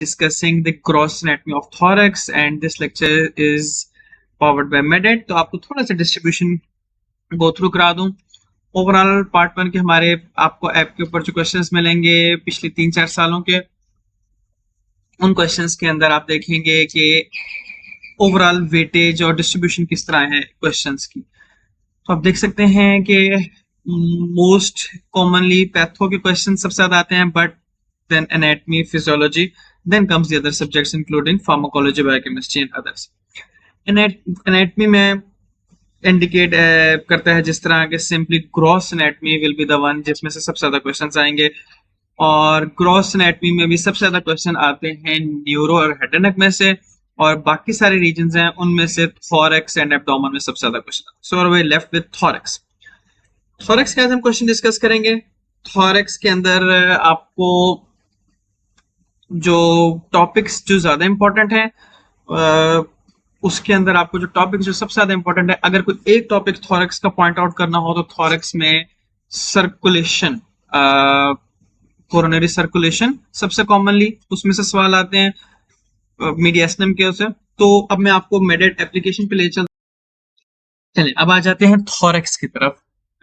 discussing the gross anatomy of thorax, and this lecture is powered by Medit। तो आपको थोड़ा सा distribution go through करा दूं। ओवरऑल पार्ट 1 के हमारे आपको ऐप के ऊपर जो क्वेश्चंस मिलेंगे पिछले 3-4 सालों के, उन क्वेश्चंस के अंदर आप देखेंगे कि ओवरऑल वेटेज और डिस्ट्रीब्यूशन किस तरह है क्वेश्चंस की। तो आप देख सकते हैं कि मोस्ट कॉमनली पैथो के क्वेश्चन सबसे ज्यादा आते हैं, but then anatomy, physiology, then comes the other subjects including pharmacology, biochemistry and others. Anatomy में इंडिकेट करता है जिस तरह के simply gross anatomy will be the one जिसमें से सबसे ज्यादा क्वेश्चंस आएंगे, और ग्रॉस एनाटॉमी में भी सबसे ज्यादा क्वेश्चन आते हैं न्यूरो और हेड एंड नेक में से, और बाकी सारे रीजन्स हैं उनमें से थोरैक्स एंड एब्डोमेन में सबसे ज्यादा question. So we left with thorax. Thorax के आज हम क्वेश्चन डिस्कस करेंगे। थोरैक्स के अंदर आपको जो टॉपिक्स जो ज्यादा इंपॉर्टेंट है, उसके अंदर आपको जो टॉपिक जो सबसे ज्यादा इंपॉर्टेंट है, अगर कोई एक टॉपिक थोरैक्स का पॉइंट आउट करना हो तो थोरैक्स में सर्कुलेशन, कोरोनरी सर्कुलेशन सबसे कॉमनली उसमें से सवाल आते हैं मीडियास्टम के उसे। तो अब मैं आपको मेडेट एप्लीकेशन पे ले चलें। अब आ जाते हैं थोरैक्स की तरफ,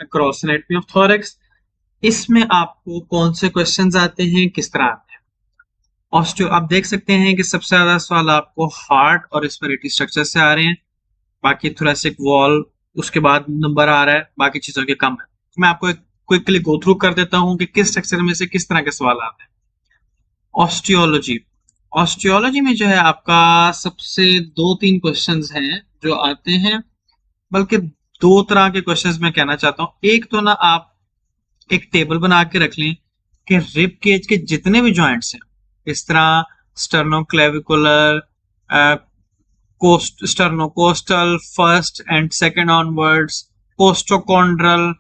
क्रॉस एनाटॉमी ऑफ थोरैक्स। इसमें आपको कौन से क्वेश्चंस आते हैं, किस तरह आते हैं। ऑस्टियो आप देख सकते हैं कि सबसे ज्यादा सवाल आपको हार्ट और रेस्पिरेटरी स्ट्रक्चर से आ रहे हैं, बाकी थोरेसिक वॉल उसके बाद नंबर आ रहा है, बाकी चीजों के कम है। मैं आपको क्विकली गो थ्रू कर देता हूं कि किस स्ट्रक्चर में से किस तरह के सवाल आते हैं। ऑस्टियोलॉजी, ऑस्टियोलॉजी में जो है आपका सबसे 2-3 क्वेश्चंस हैं जो आते हैं, बल्कि 2 तरह के क्वेश्चंस मैं कहना चाहता हूं। एक तो ना आप एक टेबल बना के रख लें कि रिब केज के जितने भी जॉइंट्स हैं, इस तरह sternoclavicular, sternocostal, first and second onwards, costochondral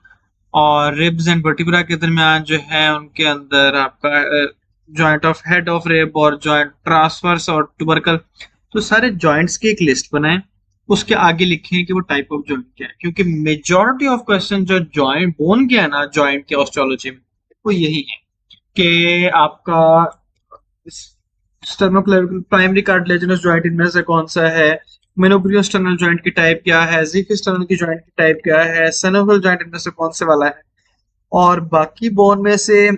और रिब्स एंड वर्टिब्रा के दरमियान जो है उनके अंदर आपका joint of head of rib और जॉइंट ट्रांसवर्स और ट्यूबरकल, तो सारे जॉइंट्स की एक लिस्ट बनाएं, उसके आगे लिखें कि वो टाइप ऑफ जॉइंट क्या है, क्योंकि मेजॉरिटी ऑफ क्वेश्चन जो जॉइंट बोन के है ना जॉइंट के ऑस्टियोलॉजी में, वो यही है कि आपका स्टर्नोक्लेविकुलर प्राइमरी कार्टिलेजिनस जॉइंट इनमें से कौन सा है, मेनोब्रियोस्टर्नल जॉइंट की टाइप क्या है, ज़िफिस्टर्नल की जॉइंट की टाइप क्या है, सेनोवियल जॉइंट इनमें से कौन से वाला है, और बाकी बोन में से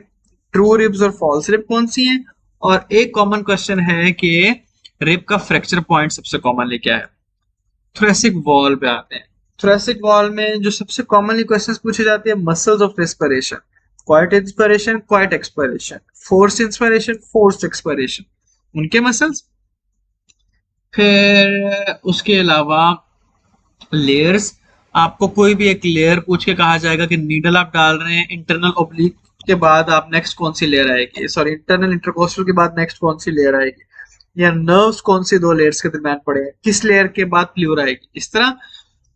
ट्रू रिब्स और फॉल्स रिब कौन सी हैं। और एक कॉमन क्वेश्चन है कि रिब का फ्रैक्चर पॉइंट सबसे कॉमनली क्या है। थोरेसिक वॉल पे आते हैं। थोरेसिक वॉल में जो सबसे कॉमनली क्वेश्चंस पूछे जाते हैं, muscles of respiration, quite inspiration, quite expiration, force inspiration, force expiration, उनके मसल्स। फिर उसके अलावा लेयर्स, आपको कोई भी एक लेयर पूछ के कहा जाएगा कि नीडल आप डाल रहे हैं इंटरनल ओब्लिक के बाद आप नेक्स्ट कौन सी लेयर आएगी, सॉरी इंटरनल इंटरकोस्टल के बाद नेक्स्ट कौन सी लेयर आएगी, या नर्व्स कौन सी 2 लेयर्स के दरमियान पड़े हैं, किस लेयर के बाद प्ल्यूरा आएगी, इस तरह।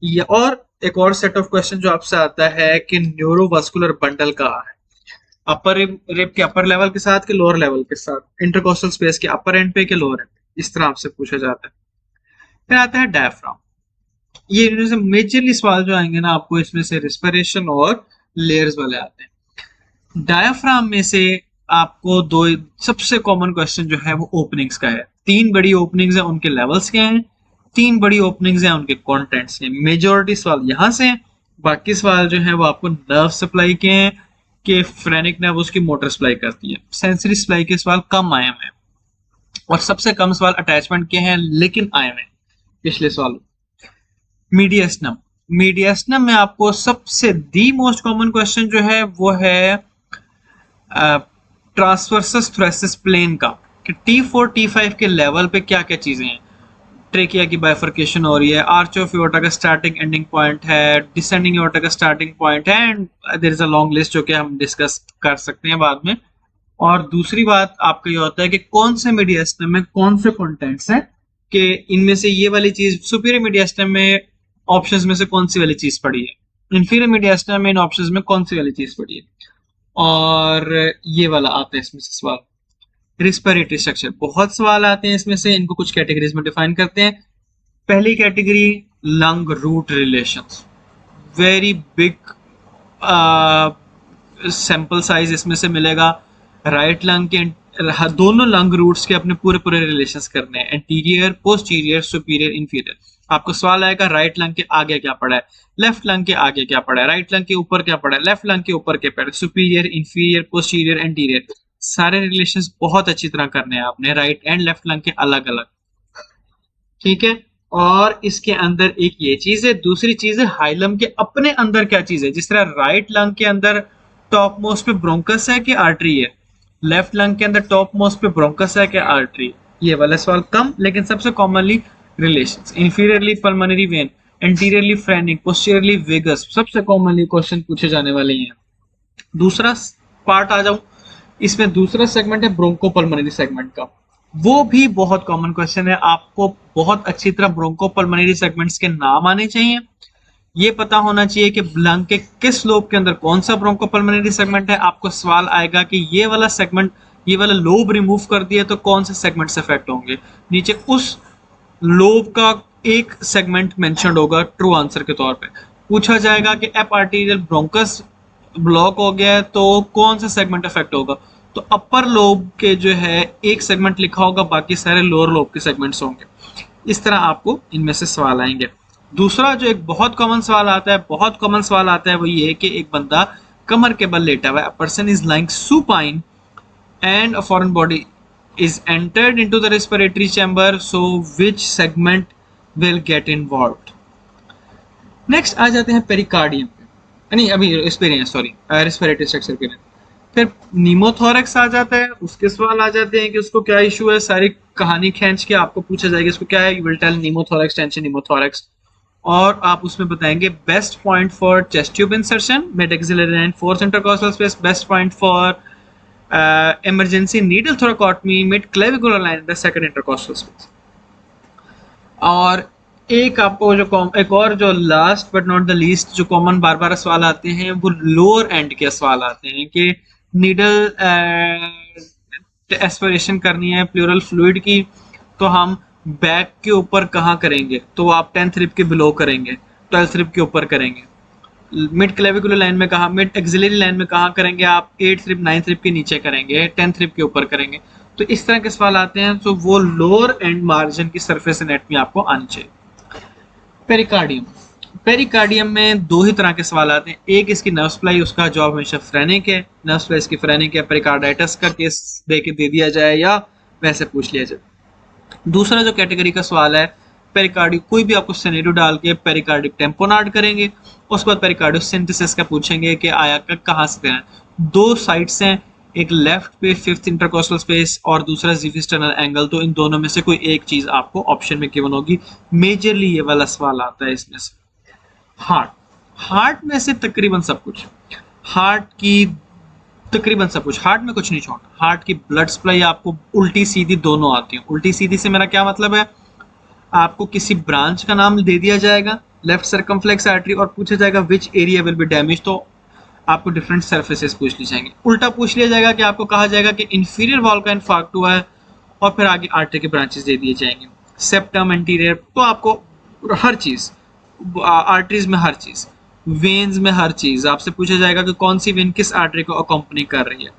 या और एक और सेट ऑफ क्वेश्चन जो आपसे आता है कि न्यूरोवास्कुलर बंडल कहाँ है, अपर रिब के अपर लेवल के साथ के लोअर लेवल के साथ, इंटरकोस्टल स्पेस के अपर एंड पे के लोअर एंड पे, इस तरह आपसे पूछा जाता है। फिर आता है डायफ्राम। ये इनमें से मेजरली सवाल जो आएंगे ना आपको, इसमें से रेस्पिरेशन और लेयर्स वाले आते हैं। डायफ्राम में से आपको 2 सबसे कॉमन क्वेश्चन जो है वो ओपनिंग्स का है। 3 बड़ी ओपनिंग्स हैं, उनके लेवल्स क्या हैं, 3 बड़ी ओपनिंग्स हैं, उनके कंटेंट्स हैं। मेजॉरिटी सवाल यहां से हैं, बाकी सवाल जो है वो आपको नर्व सप्लाई के हैं कि फ्रेनिक नर्व उसकी मोटर सप्लाई करती है। सेंसरी सप्लाई के सवाल कम आए हैं, और सबसे कम सवाल अटैचमेंट के हैं लेकिन आए हैं पिछले साल। मीडियास्टम, मीडियास्टम में आपको सबसे दी मोस्ट कॉमन क्वेश्चन जो है वो है ट्रांसवर्सस थोरेसिस प्लेन का, कि T4 T5 के लेवल पे क्या क्या चीजें हैं। ट्रेकिया की बाइफर्केशन हो रही है, आर्च ऑफ एओर्टा का स्टार्टिंग एंडिंग पॉइंट है, डिसेंडिंग एओर्टा का स्टार्टिंग पॉइंट है, and there is a long list जो कि हम डिस्कस कर सकते हैं बाद में। और दूसरी बात आपका ये होता है कि कौन से मीडियास्टम में कौन से कंटेंट्स हैं, कि इनमें से ये वाली चीज सुपीरियर मीडियास्टम में ऑप्शंस में से कौन सी वाली चीज पड़ी है, इंफीरियर मीडियास्टम में इन ऑप्शंस में कौन सी वाली चीज पड़ी है। और ये वाला आता है इसमें से सवाल। रिस्पिरेटरी स्ट्रक्चर, बहुत सवाल आते हैं इसमें से, इनको कुछ कैटेगरीज में डिफाइन करते हैं। पहली category lung root relations, very big sample size इसमें से मिलेगा। राइट लंग के दोनों लंग रूट्स के अपने पूरे पूरे रिलेशंस करने हैं, एंटीरियर, पोस्टीरियर, सुपीरियर, इंफीरियर। आपको सवाल आएगा राइट लंग के आगे क्या पड़ा है, लेफ्ट लंग के आगे क्या पड़ा है, राइट लंग के ऊपर क्या पड़ा है, लेफ्ट लंग के ऊपर क्या पड़ा है, सुपीरियर, इंफीरियर, पोस्टीरियर, एंटीरियर। सारे रिलेशंस बहुत अच्छी तरह करने हैं आपने, राइट एंड लेफ्ट लंग के अलग अलग। ठीक है। और इसके अंदर एक ये चीज है, दूसरी चीज है हाइलम के अपने अंदर क्या चीज है। जिस तरह राइट लंग के अंदर टॉप मोस्ट पे ब्रोंकस है कि आर्टरी है, लेफ्ट लंग के अंदर टॉप मोस्ट पे ब्रोंकस है कि आर्टरी। ये वाला सवाल कम लेकिन सबसे commonly relations. Inferiorly pulmonary vein, anteriorly phrenic, posteriorly vagus, सबसे कॉमनली क्वेश्चन पूछे जाने वाले हैं। दूसरा पार्ट आ जाऊं, इसमें दूसरा सेगमेंट है ब्रोंकोपल्मोनरी सेगमेंट का। वो भी बहुत कॉमन क्वेश्चन है, आपको बहुत अच्छी तरह ब्रोंकोपल्मोनरी सेगमेंट्स के नाम आने चाहिए। ये पता होना चाहिए कि लंग के किस लोब के अंदर कौन सा ब्रोंकोपल्मोनरी सेगमेंट है। आपको सवाल आएगा कि ये वाला सेगमेंट, ये वाला लोब रिमूव कर दिया तो कौन से सेगमेंट्स अफेक्ट होंगे। नीचे उस लोब का एक सेगमेंट मेंशन्ड होगा ट्रू आंसर के तौर पे। पूछा जाएगा कि एप आर्टीरियल ब्रोंकस ब्लॉक हो गया है तो कौन सा सेगमेंट अफेक्ट होगा, तो अपर लोब के जो है एक सेगमेंट लिखा होगा, बाकी सारे लोअर लोब के सेगमेंट्स होंगे। इस तरह आपको इनमें से सवाल आएंगे। दूसरा जो एक बहुत कॉमन सवाल आता है, बहुत कॉमन सवाल आता है, वो ये है कि एक बंदा कमर के बल लेटा हुआ है, a person is lying supine and a foreign body is entered into the respiratory chamber, so which segment will get involved? Next आ जाते हैं पेरिकार्डियम पे, नहीं अभी रेस्पिरेटरी स्ट्रक्चर के लिए। फिर नीमोथोरैक्स आ जाता है, उसके सवाल आ जाते हैं कि उसको क्या इशू है। सारी कहानी खींच के आपको पूछा जाएगा इसको क्या है, यू विल टेल नीमोथोरैक्स, टेंशन नीमोथोरैक्स, और आप उसमें बताएंगे best point for chest tube insertion, mid axillary line, fourth intercostal space, best point for emergency needle thoracotomy mid clavicular line in the second intercostal space। और एक आपको जो एक और जो last but not the least जो common बार बार सवाल आते हैं वो लोअर एंड के सवाल आते हैं कि नीडल एस्पिरेशन करनी है प्लूरल फ्लूइड की, तो हम बैक के ऊपर कहाँ करेंगे, तो आप 10th रिब के बिलो करेंगे, 12th रिब के ऊपर करेंगे। मिड क्लेविकुलर लाइन में कहा, मिड एक्सिलरी लाइन में कहा करेंगे आप, 8th रिब 9th रिब के नीचे करेंगे, 10th रिब के ऊपर करेंगे। तो इस तरह के सवाल आते हैं, तो वो लोअर एंड मार्जिन की सरफेस एनाटॉमी आपको आनी चाहिए। पेरिकार्डियम, पेरिकार्डियम में दो ही तरह के सवाल आते हैं। एक इसकी नर्व सप्लाई, उसका जवाब हमेशा फ्रेनिक है, नर्व सप्लाई इसकी फ्रेनिक है, पेरिकार्डाइटिस का केस दे दिया जाए या वैसे पूछ लिया जाए। दूसरा जो कैटेगरी का सवाल है पेरिकार्डिक, कोई भी आपको सिनेरियो डाल के पेरिकार्डिक टेम्पोनार्ड करेंगे, उसके बाद पेरिकार्डिक सिंथेसिस का पूछेंगे कि आया कहाँ से देना है। दो साइड्स हैं, एक लेफ्ट पे 5th इंटरकोस्टल स्पेस और दूसरा ज़िफिस्टर्नल एंगल, तो इन दोनों में से कोई एक चीज आपको ऑप्शन में गिवन होगी। मेजरली ये वाला सवाल आता है इसमें से। हार्ट, हार्ट में से तकरीबन सब कुछ, हार्ट की तकरीबन सब कुछ, हार्ट में कुछ नहीं छोड़ना। हार्ट की ब्लड सप्लाई आपको उल्टी सीधी दोनों आती है। उल्टी सीधी से मेरा क्या मतलब है, आपको किसी ब्रांच का नाम दे दिया जाएगा, लेफ्ट सर्कमफ्लेक्स आर्टरी, और पूछा जाएगा which area will be damage, तो आपको डिफरेंट सरफेसेस पूछ ली जाएंगे। उल्टा पूछ लिया जाएगा कि आपको कहा जाएगा कि इंफीरियर वॉल का इन्फार्क्ट हुआ है, और फिर आगे आर्टरी के ब्रांचेस दे दिए जाएंगे। सेप्टम, एंटीरियर, तो आपको हर चीज, आर्टरीज में हर चीज, वेन्स में हर चीज आपसे पूछा जाएगा कि कौन सी वेन किस आर्टरी को अकम्पनी कर रही है।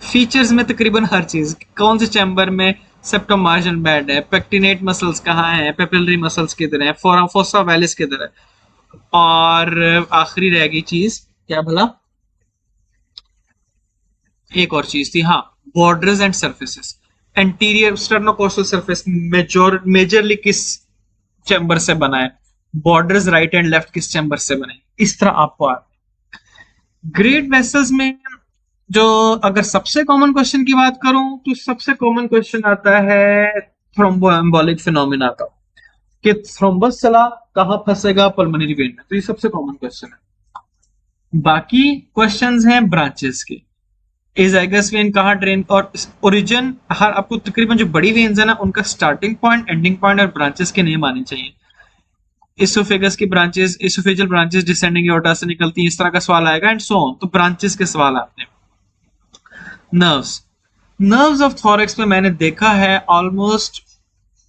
फीचर्स में तकरीबन हर चीज, कौन से चैम्बर में सेप्टम मार्जिन बेड है, पेक्टिनेट मसल्स कहाँ हैं, पेपिलरी मसल्स किधर हैं, फोसा वैलिस किधर है, और आखिरी रह गई चीज क्या भला, एक और चीज थी, हाँ, borders and surfaces. Anterior sternocostal surface majorly किस चैम्बर से बना है, बॉर्डर्स राइट एंड लेफ्ट किस चैम्बर से बने, इस तरह आपको आ। ग्रेट वेसल्स में जो अगर सबसे कॉमन क्वेश्चन की बात करूं तो सबसे कॉमन क्वेश्चन आता है थ्रोम्बोएम्बोलिक फिनोमिना का, कि थ्रोम्बस चला कहां फंसेगा पल्मोनरी वेन में, तो ये सबसे कॉमन क्वेश्चन है। बाकी क्वेश्चंस हैं ब्रांचेस के, एजाइगस वेन कहां ड्रेन, और ओरिजिन, हर आपको तकरीबन जो बड़ी वेन्स है ना उनका स्टार्टिंग पॉइंट, एंडिंग पॉइंट और ब्रांचेस के नेम आने चाहिए। इसोफेगस की branches, oesophageal branches descending aorta से निकलती हैं, इस तरह का सवाल आएगा एंड सो ऑन। तो ब्रांचेस के सवाल आते हैं। नर्व्स, नर्व्स ऑफ थोरैक्स में मैंने देखा है ऑलमोस्ट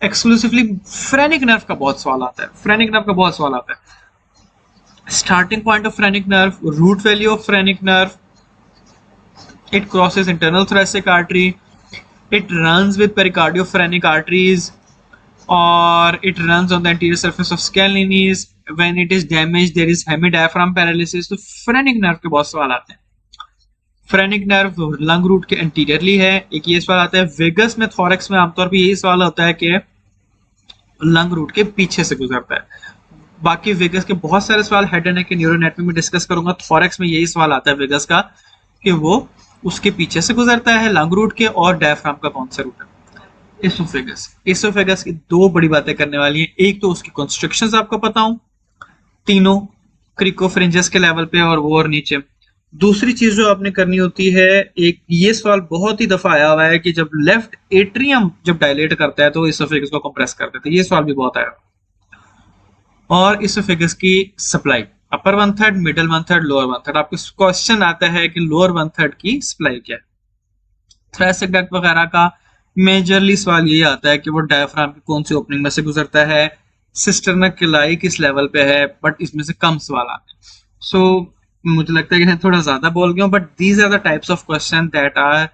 एक्सक्लूसिवली फ्रेनिक नर्व का बहुत सवाल आता है, फ्रेनिक नर्व का बहुत सवाल आता है। Starting point of phrenic nerve, root value of phrenic nerve, it crosses internal thoracic artery, It runs with pericardiophrenik arteries or it runs on the anterior surface of scalenus. When it is damaged, there is hemidiaphragm paralysis. तो phrenic nerve के बहुत सवाल आते हैं. Phrenic nerve lung root के anteriorly है. एक ये सवाल आता है. वेगस में, थॉरक्स में आमतौर पे यही सवाल होता है कि लंग रूट के पीछे से गुजरता है. बाकी वेगस के बहुत सारे सवाल हेड एंड नेक के न्यूरोएनाटॉमी में डिस्कस करूंगा. थॉरक्स में यही सवाल आता है वेगस का कि वो उसके पीछे से गुजरता है लंग रूट के, और डायफ्राम का कौन सा रूट है. इसोफेगस की दो बड़ी बातें करने वाली हैं. एक तो उसकी कंस्ट्रक्शंस आपको पता हो तीनों क्रिकोफ्रिंजेस के लेवल पे और वो और नीचे. दूसरी चीज जो आपने करनी होती है, एक ये सवाल बहुत ही दफा आया हुआ है कि जब लेफ्ट एट्रियम जब डायलेट करता है तो इसोफेगस को कंप्रेस कर देता है. ये सवाल भी बहुत आया. और इसोफेगस की सप्लाई अपर 1/3, मिडल 1/3, लोअर 1/3. आपको क्वेश्चन आता है कि लोअर 1/3 की सप्लाई क्या है. थोरेसिक डक्ट वगैरह का मेजरली सवाल यही आता है कि वो डायफ्राम की कौन सी ओपनिंग में से गुजरता है, सिस्टर्ना किलाई किस लेवल पे है, बट इसमें से कम सवाल आते हैं. सो मुझे लगता है कि थोड़ा ज्यादा बोल गया हूं, but these are the types of question that are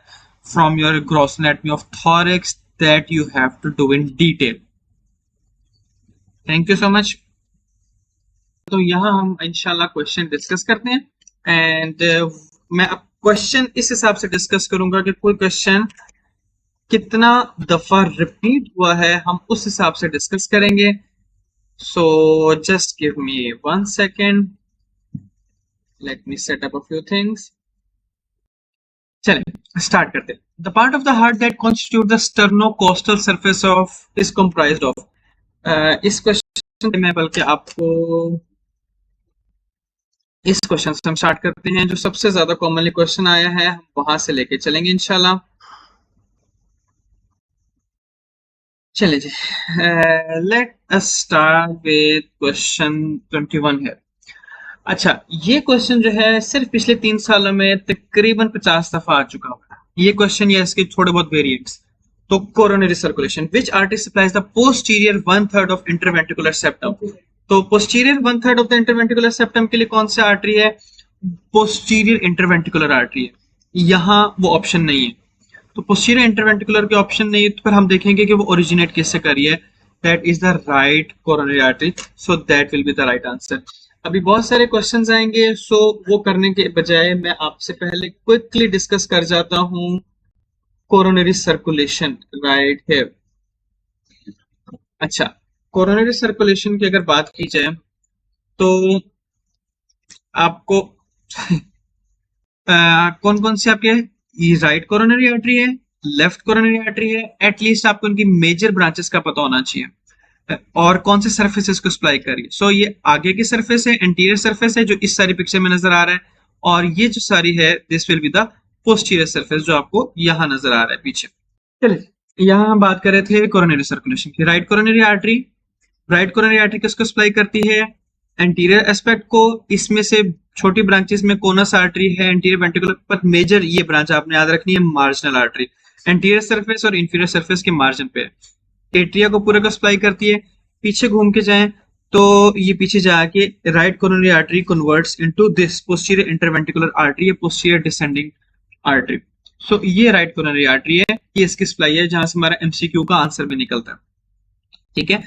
from your gross anatomy of thorax that you have to do in detail. Thank you so much. तो यहाँ हम इंशाल्लाह क्वेश्चन डिस्कस करते हैं. एंड मैं अब क्वेश्चन इस हिसाब से डिस्कस करूंगा कि कोई क्वेश्चन कितना दफा रिपीट हुआ है, हम उस हिसाब से डिस्कस करेंगे. So just give me 1 second. Let me set up a few things. चलिए स्टार्ट करते हैं. The part of the heart that constitute the sternocostal surface of is comprised of. इस क्वेश्चन में बल्कि आपको इस क्वेश्चन से हम स्टार्ट करते हैं. जो सबसे ज्यादा कॉमनली क्वेश्चन आया है हम वहां से लेके चलेंगे इंशाल्लाह. चलिए जी, let us start with question 21 है. अच्छा, ये क्वेश्चन जो है सिर्फ पिछले 3 सालों में तकरीबन 50 दफा आ चुका है ये क्वेश्चन, या इसके थोड़े बहुत वेरिएंट्स. तो coronary circulation, which artery supplies the posterior 1/3 ऑफ इंटरवेंट्रिकुलर सेप्टम. तो पोस्टीरियर 1/3 ऑफ द इंटरवेंट्रिकुलर सेप्टम के लिए कौन सा आर्टरी है? पोस्टीरियर इंटरवेंट्रिकुलर आर्टरी है. यहाँ वो ऑप्शन नहीं है. तो पोस्टीरियर इंटरवेंट्रिकुलर के ऑप्शन नहीं है, तो फिर हम देखेंगे कि वो ओरिजिनेट किससे करी है. That is the right coronary artery. So that will be the right answer. अभी बहुत सारे क्वेश्चंस आएंगे, सो वो करने के बजाय मैं आपसे पहले क्विकली डिस्कस कर जाता हूं कोरोनरी सर्कुलेशन राइट हियर. अच्छा, कोरोनरी सर्कुलेशन की अगर बात की जाए तो आपको कौन कौन से आपके राइट कोरोनरी आर्टरी है, लेफ्ट कोरोनरी आर्टरी है, एटलीस्ट आपको उनकी मेजर ब्रांचेस का पता होना चाहिए, और कौन से सरफेसेस को सप्लाई कर रही है. सो ये आगे की सरफेस है, एंटीरियर सरफेस है जो इस सारी पिक्चर में नजर आ रहा है, और ये जो सारी है this will be the posterior surface जो आपको यहाँ नजर आ रहा है पीछे. चलिए यहाँ हम बात कर रहे थे कोरोनरी सर्कुलेशन की. राइट कोरोनरी आर्टरी किसको सप्लाई करती है? एंटीरियर एस्पेक्ट को. इसमें से छोटी ब्रांचेस में कोनस आर्टरी है, एंटीरियर वेंट्रिकुलर, पर मेजर ये ब्रांच आपने याद रखनी है मार्जिनल आर्टरी. एंटीरियर सरफेस और इंफीरियर सरफेस के मार्जिन पे एट्रिया को पूरे को सप्लाई करती है. पीछे घूम के जाएं तो ये पीछे जाके right coronary artery converts into this posterior interventricular artery या पोस्टीरियर डिसेंडिंग आर्टरी. सो ये राइट कोरोनरी आर्टरी है, ये इसकी सप्लाई है जहां से हमारा एमसीक्यू का आंसर भी निकलता है. ठीक है,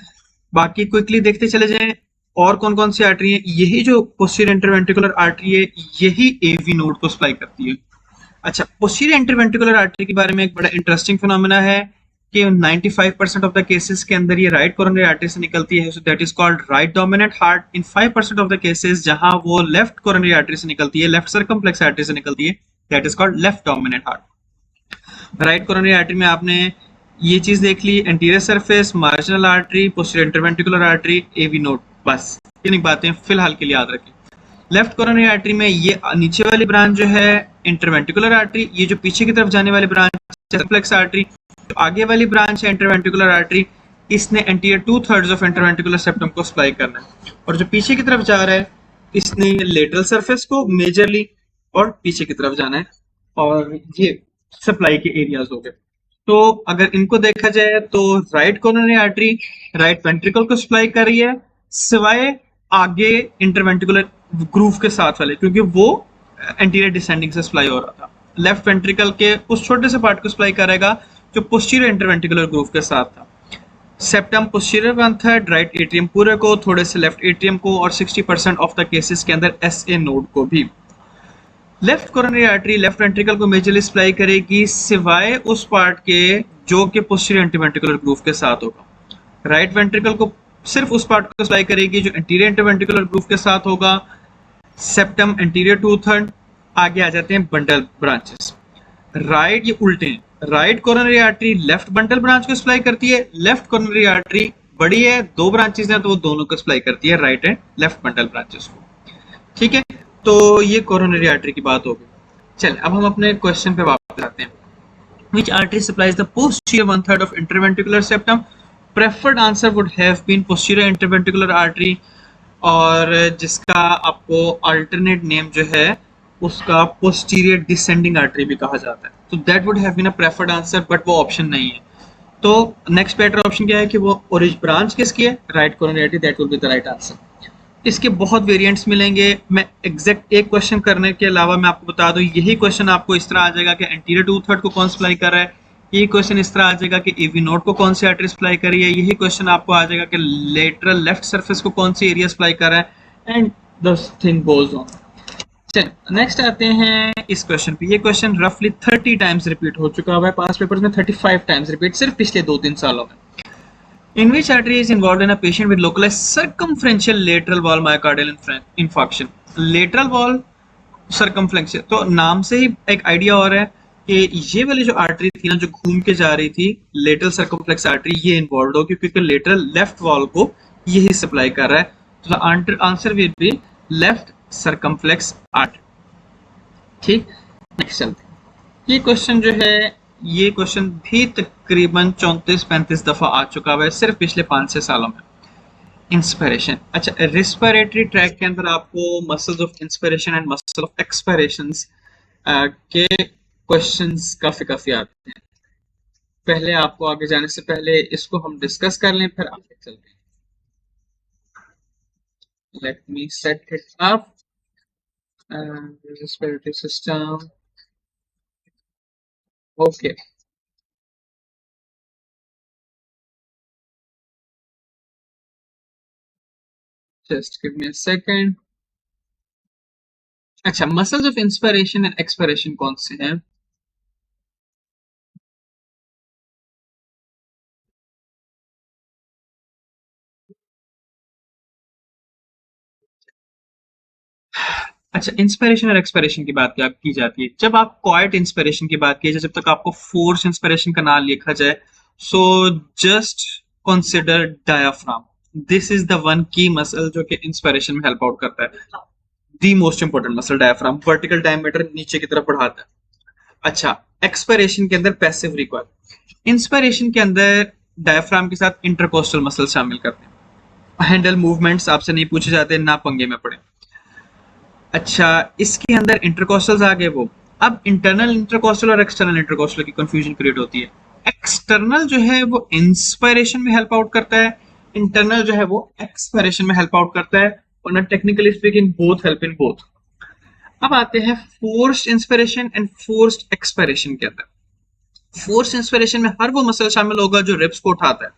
बाकी क्विकली देखते चले जाएं और कौन कौन सी आर्टरी है. यही जो पोस्टीरियर इंटरवेंट्रिकुलर आर्टरी है यही एवी नोड को सप्लाई करती है. अच्छा, पोस्टीरियर इंटरवेंट्रिकुलर आर्टरी के बारे में एक बड़ा इंटरेस्टिंग फिनोमेना है कि 95% ऑफ द केसेस के अंदर ये राइट कोरोनरी आर्टरी से निकलती है. सो that is called right dominant heart. In 5% of the cases जहां वो लेफ्ट कोरोनरी आर्टरी से निकलती है, लेफ्ट सर्कमफ्लेक्स आर्टरी से निकलती है, that is called left dominant heart. Right coronary artery में आपने ये चीज देख ली, anterior surface, marginal artery, posterior interventricular artery, AV node. बस तीन बातें फिलहाल के लिए याद रखें. लेफ्ट कोरोनरी आर्टरी में ये नीचे वाली ब्रांच जो है इंटरवेंट्रिकुलर आर्टरी, ये जो पीछे की तरफ जाने वाली ब्रांच सर्कमफ्लेक्स आर्टरी, तो आगे वाली ब्रांच है इंटरवेंट्रिकुलर आर्टरी, इसने एंटीरियर 2/3 ऑफ इंटरवेंट्रिकुलर सेप्टम को सप्लाई करना है. और जो पीछे की तरफ जा रहा है इसने लेटरल सरफेस को मेजरली और पीछे की तरफ जाना है, और ये सप्लाई के एरियाज हो गए. तो अगर इनको देखा जाए तो right coronary artery right ventricle को सप्लाई कर रही है, सिवाय आगे इंटरवेंट्रिकुलर ग्रूव के साथ वाले, क्योंकि वो एंटीरियर डिसेंडिंग से सप्लाई हो रहा था. लेफ्ट वेंट्रिकल के उस छोटे से पार्ट को सप्लाई करेगा जो पोस्टीरियर इंटरवेंट्रिकुलर ग्रूव के साथ था। Septum posterior one third, right atrium पूरे को, थोड़े से लेफ्ट एट्रियम को, और 60% ऑफ द केसेस के अंदर SA नोड को भी। Left coronary artery left ventricle को मेजरली सप्लाई करेगी सिवाय उस पार्ट के जो कि पोस्टीरियर इंटरवेंट्रिकुलर ग्रूव के साथ होगा। राइट वेंट्रिकल को सिर्फ उस पार्ट को सप्लाई करेगी जो एंटीरियर इंटरवेंट्रिकुलर ग्रूव के साथ होगा। Septum anterior to third. आगे आ जाते हैं बंडल ब्रांचेस। राइट, ये उल्टे हैं, right coronary artery left bundle branch को सप्लाई करती है, लेफ्ट कोरोनरी आर्टरी बड़ी है, दो ब्रांचेस हैं तो वो दोनों को सप्लाई करती है, right and left bundle branches को। ठीक है, तो ये कोरोनरी आर्टरी की बात होगी। चल अब हम अपने क्वेश्चन पे वापस आते हैं। Which artery supplies the posterior one third of interventricular septum? Preferred answer would have been posterior interventricular artery, और जिसका आपको अल्टरनेट नेम जो है उसका पोस्टीरियर डिसेंडिंग आर्टरी भी कहा जाता है। तो that would have been a preferred answer, but वो ऑप्शन नहीं है। तो नेक्स्ट बेटर ऑप्शन क्या है कि वो ओरिज ब्रांच किसकी है, right coronary artery, that will be the right answer. इसके बहुत वेरिएंट्स मिलेंगे। मैं एग्जैक्ट एक क्वेश्चन करने के अलावा मैं आपको बता दूं, यही क्वेश्चन आपको इस तरह आ जाएगा कि एंटीरियर टू थर्ड को कौन सप्लाई कर रहा है, यही क्वेश्चन इस तरह आ जाएगा कि एवी नोड को कौन सी आर्टरी सप्लाई कर रही है, यही क्वेश्चन आपको आ जाएगा कि लेटरल लेफ्ट सरफेस को कौन सी एरिया सप्लाई कर रहा है, and the thing goes on. चलिए नेक्स्ट आते हैं इस क्वेश्चन पे। ये क्वेश्चन रफली 30 टाइम्स रिपीट हो चुका है पास पेपर्स में, 35 टाइम्स रिपीट सिर्फ पिछले 2-3 सालों में। In which artery is involved in a patient with localized circumferential lateral wall myocardial infarction? Lateral wall circumferential, तो नाम से ही एक आइडिया हो रहा है कि ये वाली जो आर्टरी थी ना जो घूम के जा रही थी, लेटरल सर्कमफ्लेक्स आर्टरी, ये इन्वॉल्व होगी क्योंकि लेटरल लेफ्ट वॉल को यही सप्लाई कर रहा है। तो answer will be left circumflex artery. ठीक, नेक्स्ट चलते हैं। ये क्वेश्चन जो है, ये क्वेश्चन भी तकरीबन 34-35 दफा आ चुका है सिर्फ पिछले 5-6 सालों में। इंस्पिरेशन, अच्छा रेस्पिरेटरी ट्रैक के अंदर आपको muscles of inspiration and muscle of expiration के क्वेश्चंस काफी आते हैं। पहले आपको आगे जाने से पहले इसको हम डिस्कस कर लें, फिर आगे चलते हैं। Let me set it up. Respiratory system, okay, just give me a second। अच्छा, muscles of inspiration and expiration कौन से हैं? अच्छा, इंस्पिरेशन और एक्सपिरेशन की बात क्या की जाती है जब आप क्वाइट इंस्पिरेशन की बात की जाए, जब तक आपको फोर्स इंस्पिरेशन का नाम लिखा जाए, so just consider diaphragm. This is the one की मसल जो कि इंस्पिरेशन में हेल्प आउट करता है। The most important muscle diaphragm, vertical diameter नीचे की तरफ बढ़ाता है। अच्छा, एक्सपिरेशन के अंदर पैसिव रिकॉइल, इंस्पिरेशन के अंदर डायफ्राम के साथ इंटरकोस्टल मसल शामिल करते हैं। हैंडल मूवमेंट्स आपसे नहीं पूछे जाते, ना पंगे में पड़े। अच्छा, इसके अंदर इंटरकोस्टल्स आ गए वो। अब इंटरनल इंटरकोस्टल और एक्सटर्नल इंटरकोस्टल की कंफ्यूजन क्रिएट होती है। एक्सटर्नल जो है वो इंस्पिरेशन में हेल्प आउट करता है, इंटरनल जो है वो एक्सपिरेशन में हेल्प आउट करता है, वरना technically speaking both help in both. अब आते हैं forced inspiration and forced expiration के अंदर। फोर्स इंस्पिरेशन में हर वो मसल शामिल होगा जो रिब्स को उठाता है,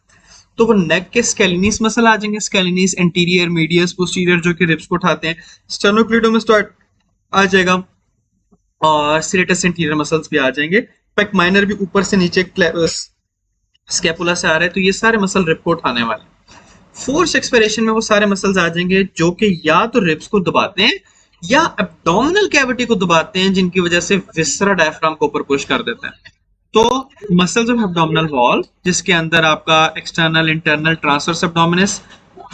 तो वो नेक के स्केलिनीस मसल आ जाएंगे, स्केलिनीस एंटीरियर, मीडियस, पोस्टीरियर जो कि रिब्स को उठाते हैं। स्टेर्नोक्लीडोमास्टॉइड आ जाएगा और सिरेटस एंटीरियर मसल्स भी आ जाएंगे। पेक माइनर भी ऊपर से नीचे स्कैपुला से आ रहा है, तो ये सारे मसल रिब को उठाने वाले। फोर्स एक्सपिरेशन में वो सारे मसल्स आ जाएंगे जो कि या तो रिब्स को दबाते हैं या एब्डोमिनल कैविटी को दबाते हैं, जिनकी वजह से विसरा डायफ्राम को ऊपर पुश कर देता है। तो मसल्स ऑफ एब्डोमिनल वॉल, जिसके अंदर आपका एक्सटर्नल, इंटरनल, ट्रांसवर्स एब्डोमिनस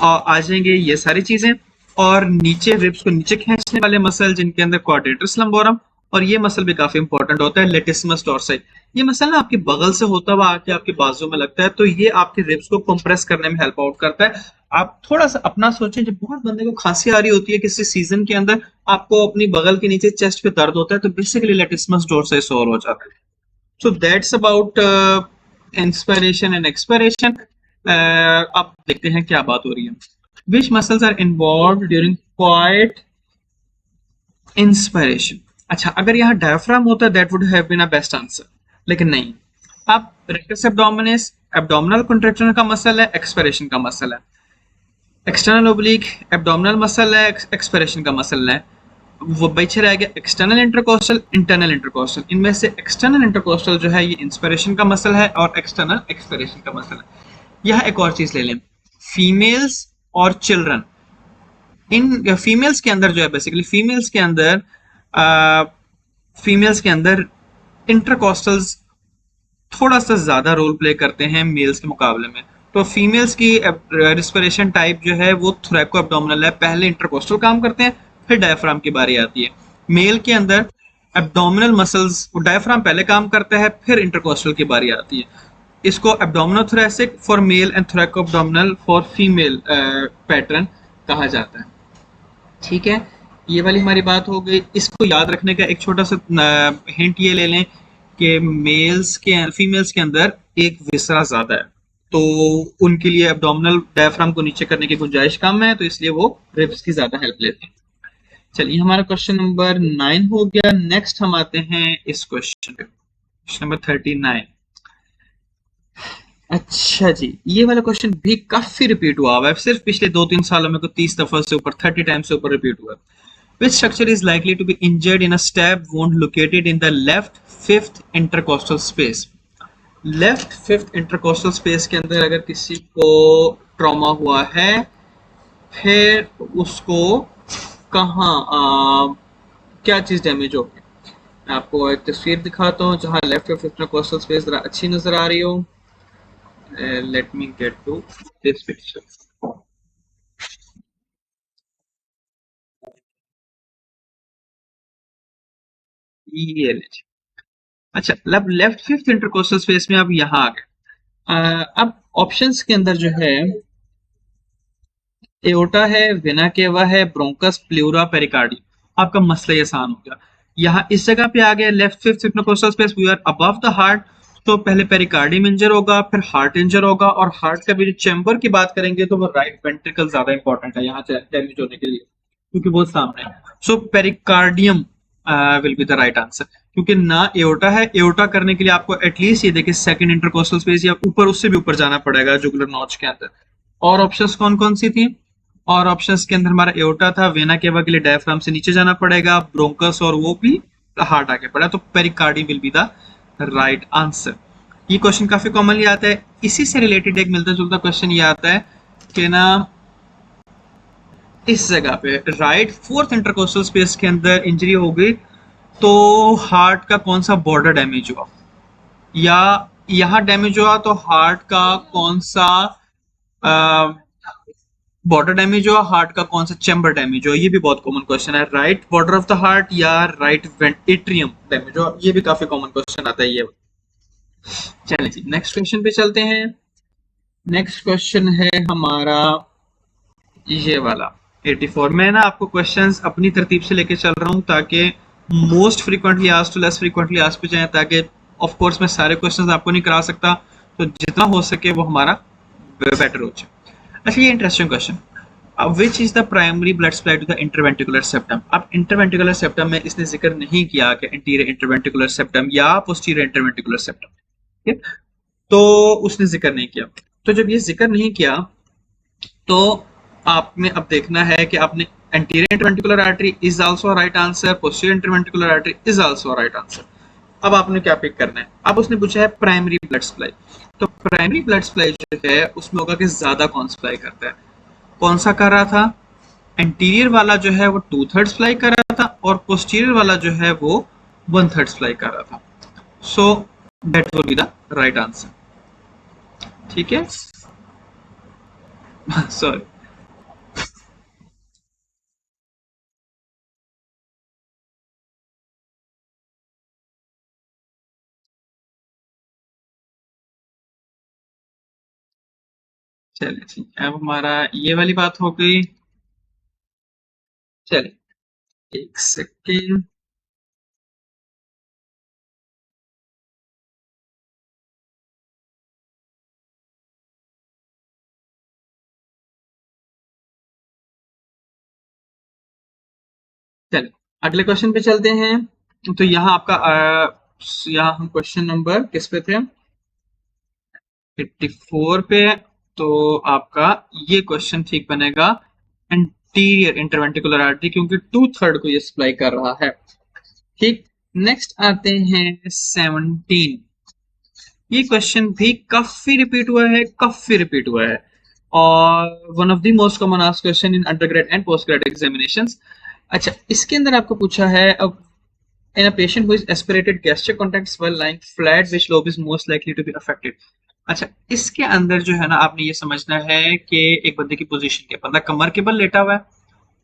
आ जाएंगे, ये सारी चीजें। और नीचे रिब्स को नीचे खींचने वाले मसल, जिनके अंदर क्वाड्रेटस लंबोरम, और ये मसल भी काफी इंपॉर्टेंट होता है, लेटिसिमस डोर्साई। ये मसल ना आपकी बगल से होता हुआ आके आपके बाजू में लगता है, तो ये आपके रिब्स को कंप्रेस करने में हेल्प आउट करता है। आप थोड़ा सा अपना सोचें, जब बहुत बंदे को खांसी आ रही होती है किसी सीजन के अंदर, आपको अपनी बगल के नीचे चेस्ट पे दर्द होता है, तो बेसिकली लेटिसिमस डोर्साई सोर हो जाता है। So that's about inspiration and expiration. अब देखते हैं क्या बात हो रही है। Which muscles are involved during quiet inspiration? अच्छा, अगर यहाँ diaphragm होता that would have been a best answer, लेकिन नहीं। अब रेक्टस एब्डोमिनिस एब्डोमिनल कंट्रैक्शन का मसल है, एक्सपिरेशन का मसल है। एक्सटर्नल ओब्लिक एब्डोमिनल मसल है, एक्सपिरेशन का मसल है। वो पीछे रह गया एक्सटर्नल इंटरकोस्टल, इंटरनल इंटरकोस्टल। इनमें से एक्सटर्नल इंटरकोस्टल जो है ये इंस्पिरेशन का मसल है और एक्सटर्नल एक्सपिरेशन का मसल है। यह एक और चीज ले लें, फीमेल्स और चिल्ड्रन, इन फीमेल्स के अंदर जो है बेसिकली फीमेल्स के अंदर इंटरकोस्टल्स थोड़ा सा ज्यादा रोल प्ले करते हैं मेल्स के मुकाबले में। तो फीमेल्स की रिस्पिरेशन टाइप जो है वो थोरैको एब्डोमिनल है, पहले इंटरकोस्टल काम करते हैं फिर डायफ्राम की बारी आती है। मेल के अंदर एब्डोमिनल मसल्स, डायफ्राम पहले काम करता है फिर इंटरकोस्टल की बारी आती है। इसको abdominothoracic for male and thoracoabdominal for female pattern कहा जाता है। ठीक है, ये वाली हमारी बात हो गई। इसको याद रखने का एक छोटा सा हिंट ये ले लें कि फीमेल्स के अंदर एक विसरा ज्यादा है, तो उनके लिए एब्डोमिनल डायफ्राम को नीचे करने की गुंजाइश कम है, तो इसलिए वो रिब्स की ज्यादा हेल्प लेते हैं। चलिए, हमारा क्वेश्चन नंबर 9 हो गया। नेक्स्ट हम आते हैं इस क्वेश्चन पे, क्वेश्चन नंबर 39। अच्छा जी, ये वाला क्वेश्चन भी काफी रिपीट हुआ हुआ है, सिर्फ पिछले 2-3 सालों में को 30 दफा से ऊपर, 30 टाइम से ऊपर रिपीट हुआ है। Which structure is likely to be injured in a stab wound located in the left fifth intercostal space? Left fifth intercostal space के अंदर अगर किसी को ट्रॉमा हुआ है, फिर उसको कहाँ क्या चीज डैमेज होगी? मैं आपको एक तस्वीर दिखाता हूँ जहाँ लेफ्ट फिफ्थ इंटरकोस्टल स्पेस जरा अच्छी नजर आ रही हो। Let me get to this picture. ये लीजिए। अच्छा, अब लेफ्ट फिफ्थ इंटरकोस्टल स्पेस में अब यहाँ आ गए। अब ऑप्शंस के अंदर जो है एओर्टा है, वेना केवा है, ब्रोंकस, प्लूरा, पेरिकार्डियम। आपका मसला ये आसान हो गया। यहाँ इस जगह पे आ गया left fifth intercostal space, we are above the heart. तो पहले पेरिकार्डियम इंजर होगा, फिर हार्ट इंजर होगा, और हार्ट का भी जो चैम्बर की बात करेंगे तो वो राइट वेंट्रिकल ज्यादा इंपॉर्टेंट है यहाँ डैमेज होने के लिए, क्योंकि वो सामने है। So pericardium will be the right answer, क्योंकि ना एओर्टा है। एओर्टा करने के लिए आपको एटलीस्ट ये देखिए सेकंड इंटरकोस्टल स्पेस या ऊपर, उससे भी ऊपर जाना पड़ेगा जुगुलर नॉच के अंदर। और ऑप्शंस कौन कौन सी थी? और ऑप्शंस के अंदर हमारा एओर्टा था, वेना केवा के लिए डायफ्राम से नीचे जाना पड़ेगा, ब्रोंकस और वो भी हार्ट आगे पड़ा, तो pericardium will be the right answer. ये क्वेश्चन काफी कॉमनली आता है। इसी से रिलेटेड एक मिलता जुलता क्वेश्चन ये आता है कि ना इस जगह पे राइट फोर्थ इंटरकोस्टल स्पेस के अंदर इंजरी हो गई, तो हार्ट का कौन सा बॉर्डर डैमेज हुआ, या यहाँ डैमेज हुआ तो हार्ट का कौन सा बॉर्डर डैमेज हुआ, हार्ट का कौन सा चैम्बर डैमेज हुआ। ये भी बहुत कॉमन क्वेश्चन है, right border of the heart या राइट एट्रियम डैमेज हुआ। ये भी काफी कॉमन क्वेश्चन आता है ये। चलिए जी, नेक्स्ट क्वेश्चन पे चलते हैं। नेक्स्ट क्वेश्चन है हमारा ये वाला 84। मैं ना आपको क्वेश्चंस अपनी तरतीब से लेके चल रहा हूँ ताकि most frequently asked to less frequently asked पे जाए, ताकि ऑफ कोर्स मैं सारे क्वेश्चंस आपको नहीं करा सकता, तो जितना हो सके वो हमारा बेटर हो जाए। अच्छा, ये interesting question, which is the primary blood supply to the interventricular septum. अब इंटरवेंट्रिकुलर सेप्टम में इसने जिक्र नहीं किया कि इंटीरियर इंटरवेंट्रिकुलर सेप्टम या पोस्टीरियर इंटरवेंट्रिकुलर सेप्टम, ठीक है, तो उसने जिक्र नहीं किया। तो जब ये जिक्र नहीं किया तो आपने अब देखना है कि आपने anterior interventricular artery is also right answer, posterior interventricular artery is also right answer. अब आपने क्या पिक करना है? अब उसने पूछा है प्राइमरी ब्लड सप्लाई, तो प्राइमरी ब्लड सप्लाई जो है उसमें होगा कि ज्यादा कौन सप्लाई करता है। कौन सा कर रहा था? एंटीरियर वाला जो है वो 2/3 सप्लाई कर रहा था, और पोस्टीरियर वाला जो है वो 1/3 सप्लाई कर रहा था। सो that will be the right answer. ठीक है, सॉरी। चलिए ठीक है, अब हमारा ये वाली बात हो गई। चलिए, एक सेकेंड। चलिए, अगले क्वेश्चन पे चलते हैं। तो यहाँ आपका यहाँ हम क्वेश्चन नंबर किस पे थे? 84 पे, तो आपका ये क्वेश्चन ठीक बनेगा एंटीरियर इंटरवेंट्रिकुलर आर्टरी, क्योंकि 2/3 को ये सप्लाई कर रहा है। ठीक, नेक्स्ट आते हैं 17। ये क्वेश्चन भी काफी रिपीट हुआ है और one of the most common asked question in undergrad and post grade examinations. अच्छा, इसके अंदर आपको पूछा है, अब in a patient who is aspirated gastric contacts while lying flat, which lobe is most likely to be affected? अच्छा, इसके अंदर जो है ना, आपने ये समझना है कि एक बंदे की पोजीशन क्या, बंदा कमर के बल लेटा हुआ है,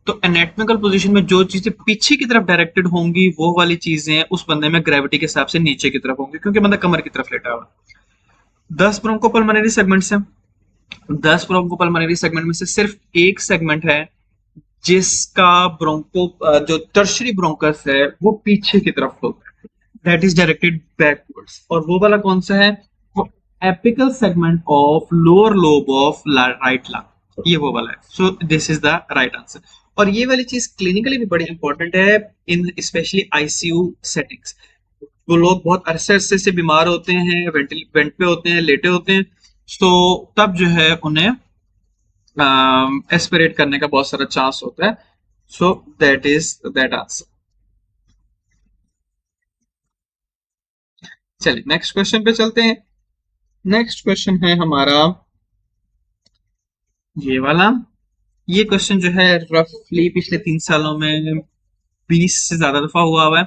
तो एनाटॉमिकल पोजीशन में जो चीजें पीछे की तरफ डायरेक्टेड होंगी वो वाली चीजें उस बंदे में ग्रेविटी के हिसाब से नीचे की तरफ होंगी, क्योंकि बंदा कमर की तरफ लेटा हुआ है। 10 ब्रोंकोपल्मोनरी सेगमेंट्स हैं। 10 ब्रोंकोपल्मोनरी सेगमेंट में से सिर्फ एक सेगमेंट है जिसका जो टर्शरी ब्रोंकस है वो पीछे की तरफ होता है, दैट इज डायरेक्टेड बैकवर्ड्स। और वो वाला कौन सा है? वो apical segment of lower lobe of right lung, ये वो वाला है। So this is the right answer. और ये वाली चीज क्लिनिकली भी बड़ी इंपॉर्टेंट है, इन स्पेशली आईसीयू सेटिंग्स। वो लोग बहुत अरसे से बीमार होते हैं, वेंट पे होते हैं, लेटे होते हैं, तो तब जो है उन्हें एस्पिरेट करने का बहुत सारा चांस होता है। सो दैट इज दैट आंसर। चलिए नेक्स्ट क्वेश्चन पे चलते हैं। नेक्स्ट क्वेश्चन है हमारा ये वाला। ये क्वेश्चन जो है रफली पिछले 3 सालों में 20 से ज्यादा दफा हुआ है।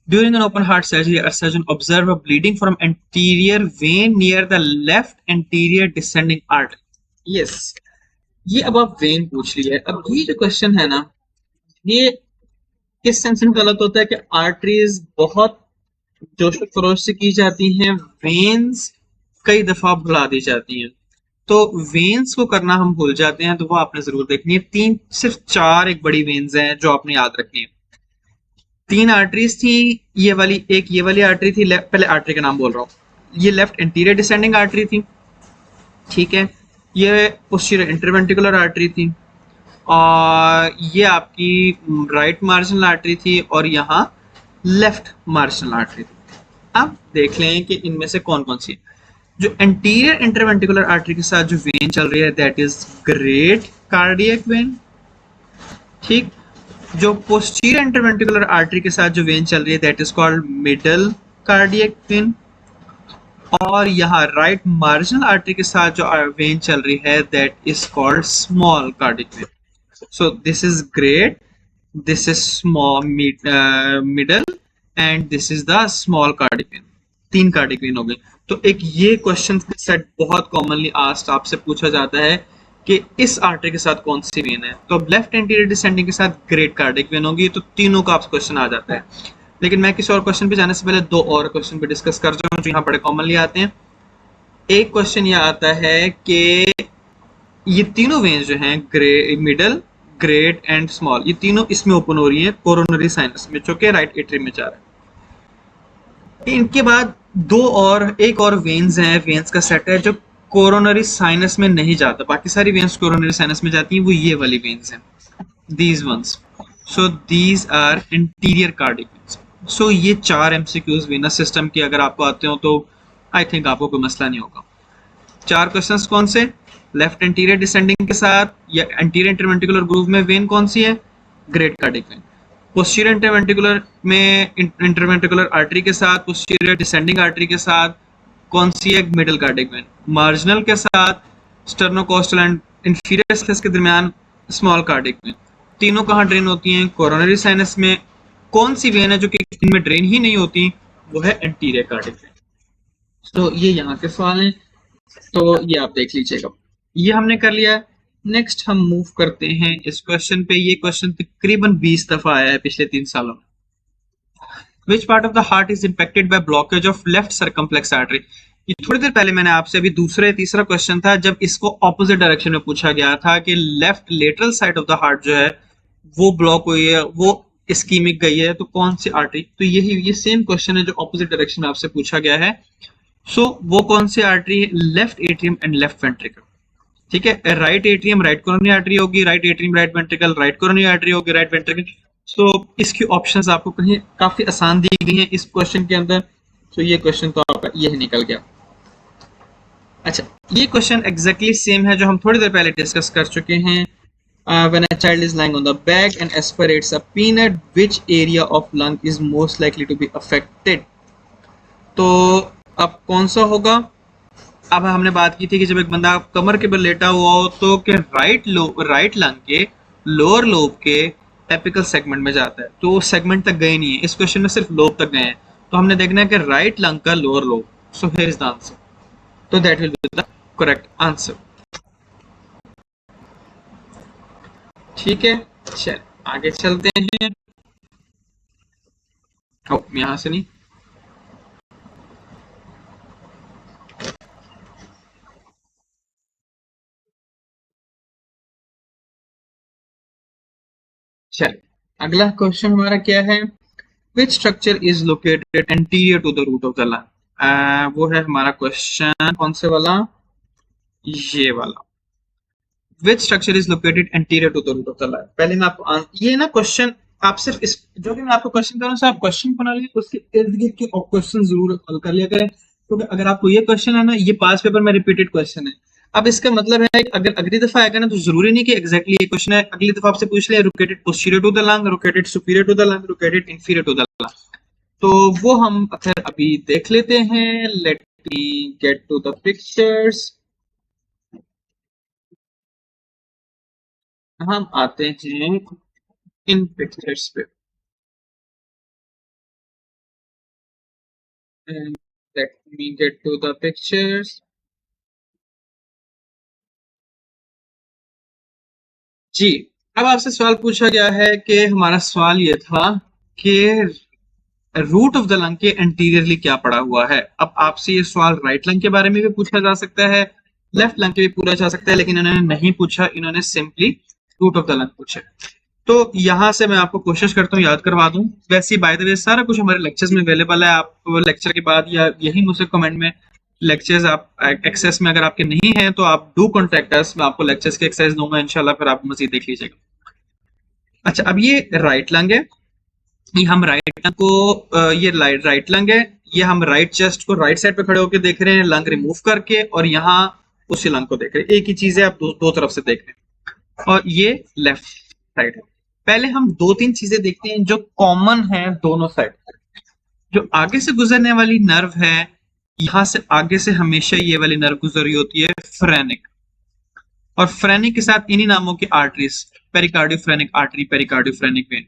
During an open heart surgery, a surgeon observed a bleeding from anterior vein near the left anterior descending artery. Yes, ये अब आप वेन पूछ लिया है। अब ये जो क्वेश्चन है ना, ये किस सेंस में गलत होता है कि आर्टरीज बहुत जोश खरोश से की जाती हैं, वेन्स कई दफा भुला दी जाती हैं। तो वेन्स को करना हम भूल जाते हैं, तो वो आपने जरूर देखनी है। सिर्फ 4 एक बड़ी वेन्स हैं जो आपने याद रखनी है। 3 आर्टरीज थी, ये वाली आर्टरी थी, पहले आर्टरी का नाम बोल रहा हूँ। ये लेफ्ट एंटीरियर डिसेंडिंग आर्टरी थी, ठीक है। ये पोस्टीरियर इंटरवेंट्रिकुलर आर्टरी थी, और ये आपकी राइट मार्जिनल आर्टरी थी, और यहाँ लेफ्ट मार्जिनल आर्टरी थी। अब देख लें कि इनमें से कौन कौन सी है। जो एंटीरियर इंटरवेंट्रिकुलर आर्टरी के साथ जो वेन चल रही है, that is great cardiac vein, ठीक। जो पोस्टीरियर इंटरवेंट्रिकुलर आर्टरी के साथ जो वेन चल रही है, that is called middle cardiac vein. और यहाँ राइट मार्जिनल आर्टरी के साथ जो वेन चल रही है, that is called small cardiac vein. So this is great, this is small middle, and this is the small cardiac vein. 3 cardiac vein हो गई। तो एक ये क्वेश्चन सेट बहुत कॉमनली आस्क्ड आपसे पूछा जाता है कि इस आर्टरी के साथ कौन सी वेन है। तो अब लेफ्ट एंटीरियर डिसेंडिंग के साथ ग्रेट कार्डियक वेन होगी, तो तीनों का आपसे क्वेश्चन आ जाता है। लेकिन मैं किसी और क्वेश्चन पे जाने से पहले 2 और क्वेश्चन पे डिस्कस कर रहा हूँ जो यहाँ बड़े कॉमनली आते हैं। एक क्वेश्चन यह आता है कि ये तीनों वेन्स जो हैं, मिडल, ग्रेट एंड स्मॉल, ये तीनों इसमें ओपन हो रही है कोरोनरी साइनस में, जो कि राइट एट्रियम में जा रहा है। इनके बाद एक और वेन्स हैं, वेन्स का सेट है जो कोरोनरी साइनस में नहीं जाता, बाकी सारी वेन्स कोरोनरी साइनस में जाती हैं, वो ये वाली वेन्स हैं, these ones. So these are interior cardiac veins. So ये 4 एमसीक्यूज वेनस सिस्टम के अगर आपको आते हो तो आई थिंक आपको कोई मसला नहीं होगा। 4 क्वेश्चंस कौन से? लेफ्ट एंटीरियर डिसेंडिंग के साथ या एंटीरियर इंटरवेंट्रिकुलर ग्रूव में वेन कौन सी है? Great cardiac vein. Posterior interventricular में इंटरवेंट्रिकुलर आर्टरी के साथ, पोस्टीरियर डिसेंडिंग आर्टरी के साथ कौन सी है? Middle cardiac vein. मार्जिनल के साथ स्टर्नोकोस्टल एंड इंफीरियर सैकस के दरमियान स्मॉल कार्डियक वेन। तीनों कहाँ ड्रेन होती हैं? कोरोनरी साइनस में। कौन सी वेन है जो कि इनमें ड्रेन ही नहीं होती? वो है एंटीरियर कार्डियक वेन। तो ये यहाँ के सवाल हैं, तो ये आप देख लीजिएगा। ये हमने कर लिया। नेक्स्ट हम मूव करते हैं इस क्वेश्चन पे। ये क्वेश्चन तकरीबन 20 दफा आया है पिछले 3 सालों में। Which part of the heart is impacted by blockage of left circumflex artery? ये थोड़ी देर पहले मैंने आपसे अभी तीसरा क्वेश्चन था जब इसको ऑपोजिट डायरेक्शन में पूछा गया था कि left lateral side of the heart जो है वो ब्लॉक हुई है, वो इस्कीमिक गई है, तो कौन सी आर्टरी? तो ये सेम क्वेश्चन है जो ऑपोजिट डायरेक्शन में आपसे पूछा गया है। सो वो कौन सी आर्टरी है? Left atrium and left ventricle, ठीक है। Right atrium right coronary artery होगी, right atrium right ventricle right coronary artery होगी, राइट वेंट्रिकल। सो इसकी ऑप्शंस आपको कहीं काफी आसान दी गई हैं इस क्वेश्चन के अंदर। तो ये क्वेश्चन तो आपका ये निकल गया। अच्छा, ये क्वेश्चन एग्जैक्टली सेम है जो हम थोड़ी देर पहले डिस्कस कर चुके हैं। When a child is lying on the back and aspirates a peanut, which area of lung is most likely to be affected? तो अब कौन सा होगा? अब हमने बात की थी कि जब एक बंदा कमर के बल लेटा हुआ हो तो कि राइट लंग के लोअर लोब के एपिकल सेगमेंट में जाता है, तो सेगमेंट तक गए नहीं है, इस क्वेश्चन में सिर्फ लोब तक गए हैं। तो हमने देखना है कि राइट लंग का lower lobe. So here is the answer, तो that will be the correct answer. ठीक है, चल आगे चलते हैं। यहां से नहीं, चल अगला क्वेश्चन हमारा क्या है? Which structure is located anterior to the root of the lung? वो है हमारा क्वेश्चन कौन से वाला? ये वाला। Which structure is located anterior to the root of the lung? पहले मैं आपको ये ना क्वेश्चन, आप सिर्फ इस जो भी मैं आपको क्वेश्चन कर रहा हूँ आप क्वेश्चन बना लीजिए, उसके इर्द गिर्द के क्वेश्चन जरूर हल कर लिया करें, क्योंकि तो अगर आपको ये क्वेश्चन है ना, ये पास पेपर में रिपीटेड क्वेश्चन है। अब इसका मतलब है अगर अगली दफा आएगा ना तो जरूरी नहीं कि एग्जैक्टली ये क्वेश्चन है, अगली दफा आपसे पूछ लिया located posterior to the lung, located superior to the lung, located inferior to the lung. तो वो हम फिर अभी देख लेते हैं। Let me get to the pictures. हम आते हैं इन पिक्चर्स पे। And let me get to the pictures. जी, अब आपसे सवाल पूछा गया है कि हमारा सवाल ये था कि रूट ऑफ द लंग के एंटीरियरली क्या पड़ा हुआ है। अब आपसे ये सवाल राइट लंग के बारे में भी पूछा जा सकता है, लेफ्ट लंग के भी पूछा जा सकता है, लेकिन इन्होंने नहीं पूछा, इन्होंने simply root of the lung पूछा। तो यहां से मैं आपको कोशिश करता हूँ याद करवा दूं। वैसे बाय द वे सारा कुछ हमारे लेक्चर्स में अवेलेबल है, आप लेक्चर के बाद या यही मुझसे कमेंट में लेक्चर्स आप एक्सेस में अगर आपके नहीं है तो आप डू कॉन्टेक्ट अस, मैं आपको लेक्चर्स के एक्सेस दूंगा इंशाल्लाह, फिर आप मजीद देख लीजिएगा। अच्छा, अब ये राइट लंग है, ये हम राइट लंग को ये राइट लंग है, ये हम राइट चेस्ट को राइट साइड पे खड़े होकर देख रहे हैं लंग रिमूव करके, और यहाँ उसी लंग को देख रहे हैं। एक ही चीज है, आप दो तरफ से देख रहे हैं। और ये लेफ्ट साइड है। पहले हम दो तीन चीजें देखते हैं जो कॉमन है दोनों साइड। जो आगे से गुजरने वाली नर्व है, यहां से आगे से हमेशा ये वाली नर्व गुजर रही होती है फ्रेनिक, और फ्रेनिक के साथ इन्हीं नामों की आर्टरीज, पेरिकार्डियोफ्रेनिक आर्टरी, पेरिकार्डियोफ्रेनिक वेन।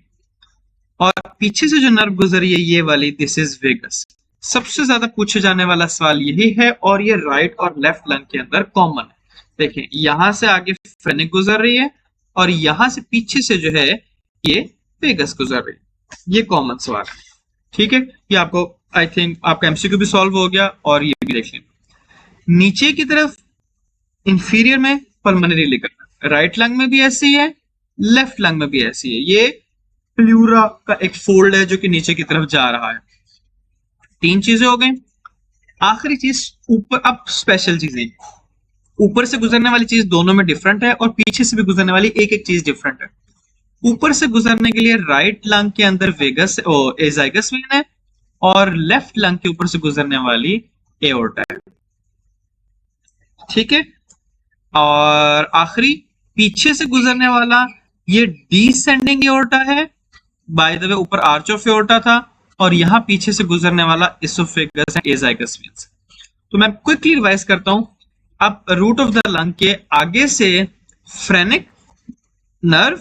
और पीछे से जो नर्व गुजर रही है ये वाली, दिस इज वेगस। सबसे ज्यादा पूछे जाने वाला सवाल यही है, और ये राइट और लेफ्ट लंग के अंदर कॉमन है। देखें, यहां से आगे फ्रेनिक गुजर रही है और यहां से पीछे से जो है ये वेगस गुजर रही है। ये कॉमन सवाल है, ठीक है। ये आपको आई थिंक आपका एमसीक्यू भी सॉल्व हो गया, और ये भी देख लें। नीचे की तरफ इंफीरियर में पल्मोनरी लिगामेंट, राइट लंग में भी ऐसी है, लेफ्ट लंग में भी ऐसी है। ये प्लूरा का एक फोल्ड है जो कि नीचे की तरफ जा रहा है। तीन चीजें हो गई। आखिरी चीज ऊपर, अब स्पेशल चीजें, ऊपर से गुजरने वाली चीज दोनों में डिफरेंट है, और पीछे से भी गुजरने वाली एक एक चीज डिफरेंट है। ऊपर से गुजरने के लिए राइट लंग के अंदर वेगस एजाइगस वेन है, और लेफ्ट लंग के ऊपर से गुजरने वाली एओर्टा है, ठीक है। और आखिरी पीछे से गुजरने वाला ये डिसेंडिंग एओर्टा है, बाय द वे ऊपर आर्च ऑफ एओर्टा था, और यहां पीछे से गुजरने वाला इसोफेगस एंड एजाइगस वेन्स। तो मैं क्विकली रिवाइज करता हूं। अब रूट ऑफ द लंग के आगे से phrenic nerve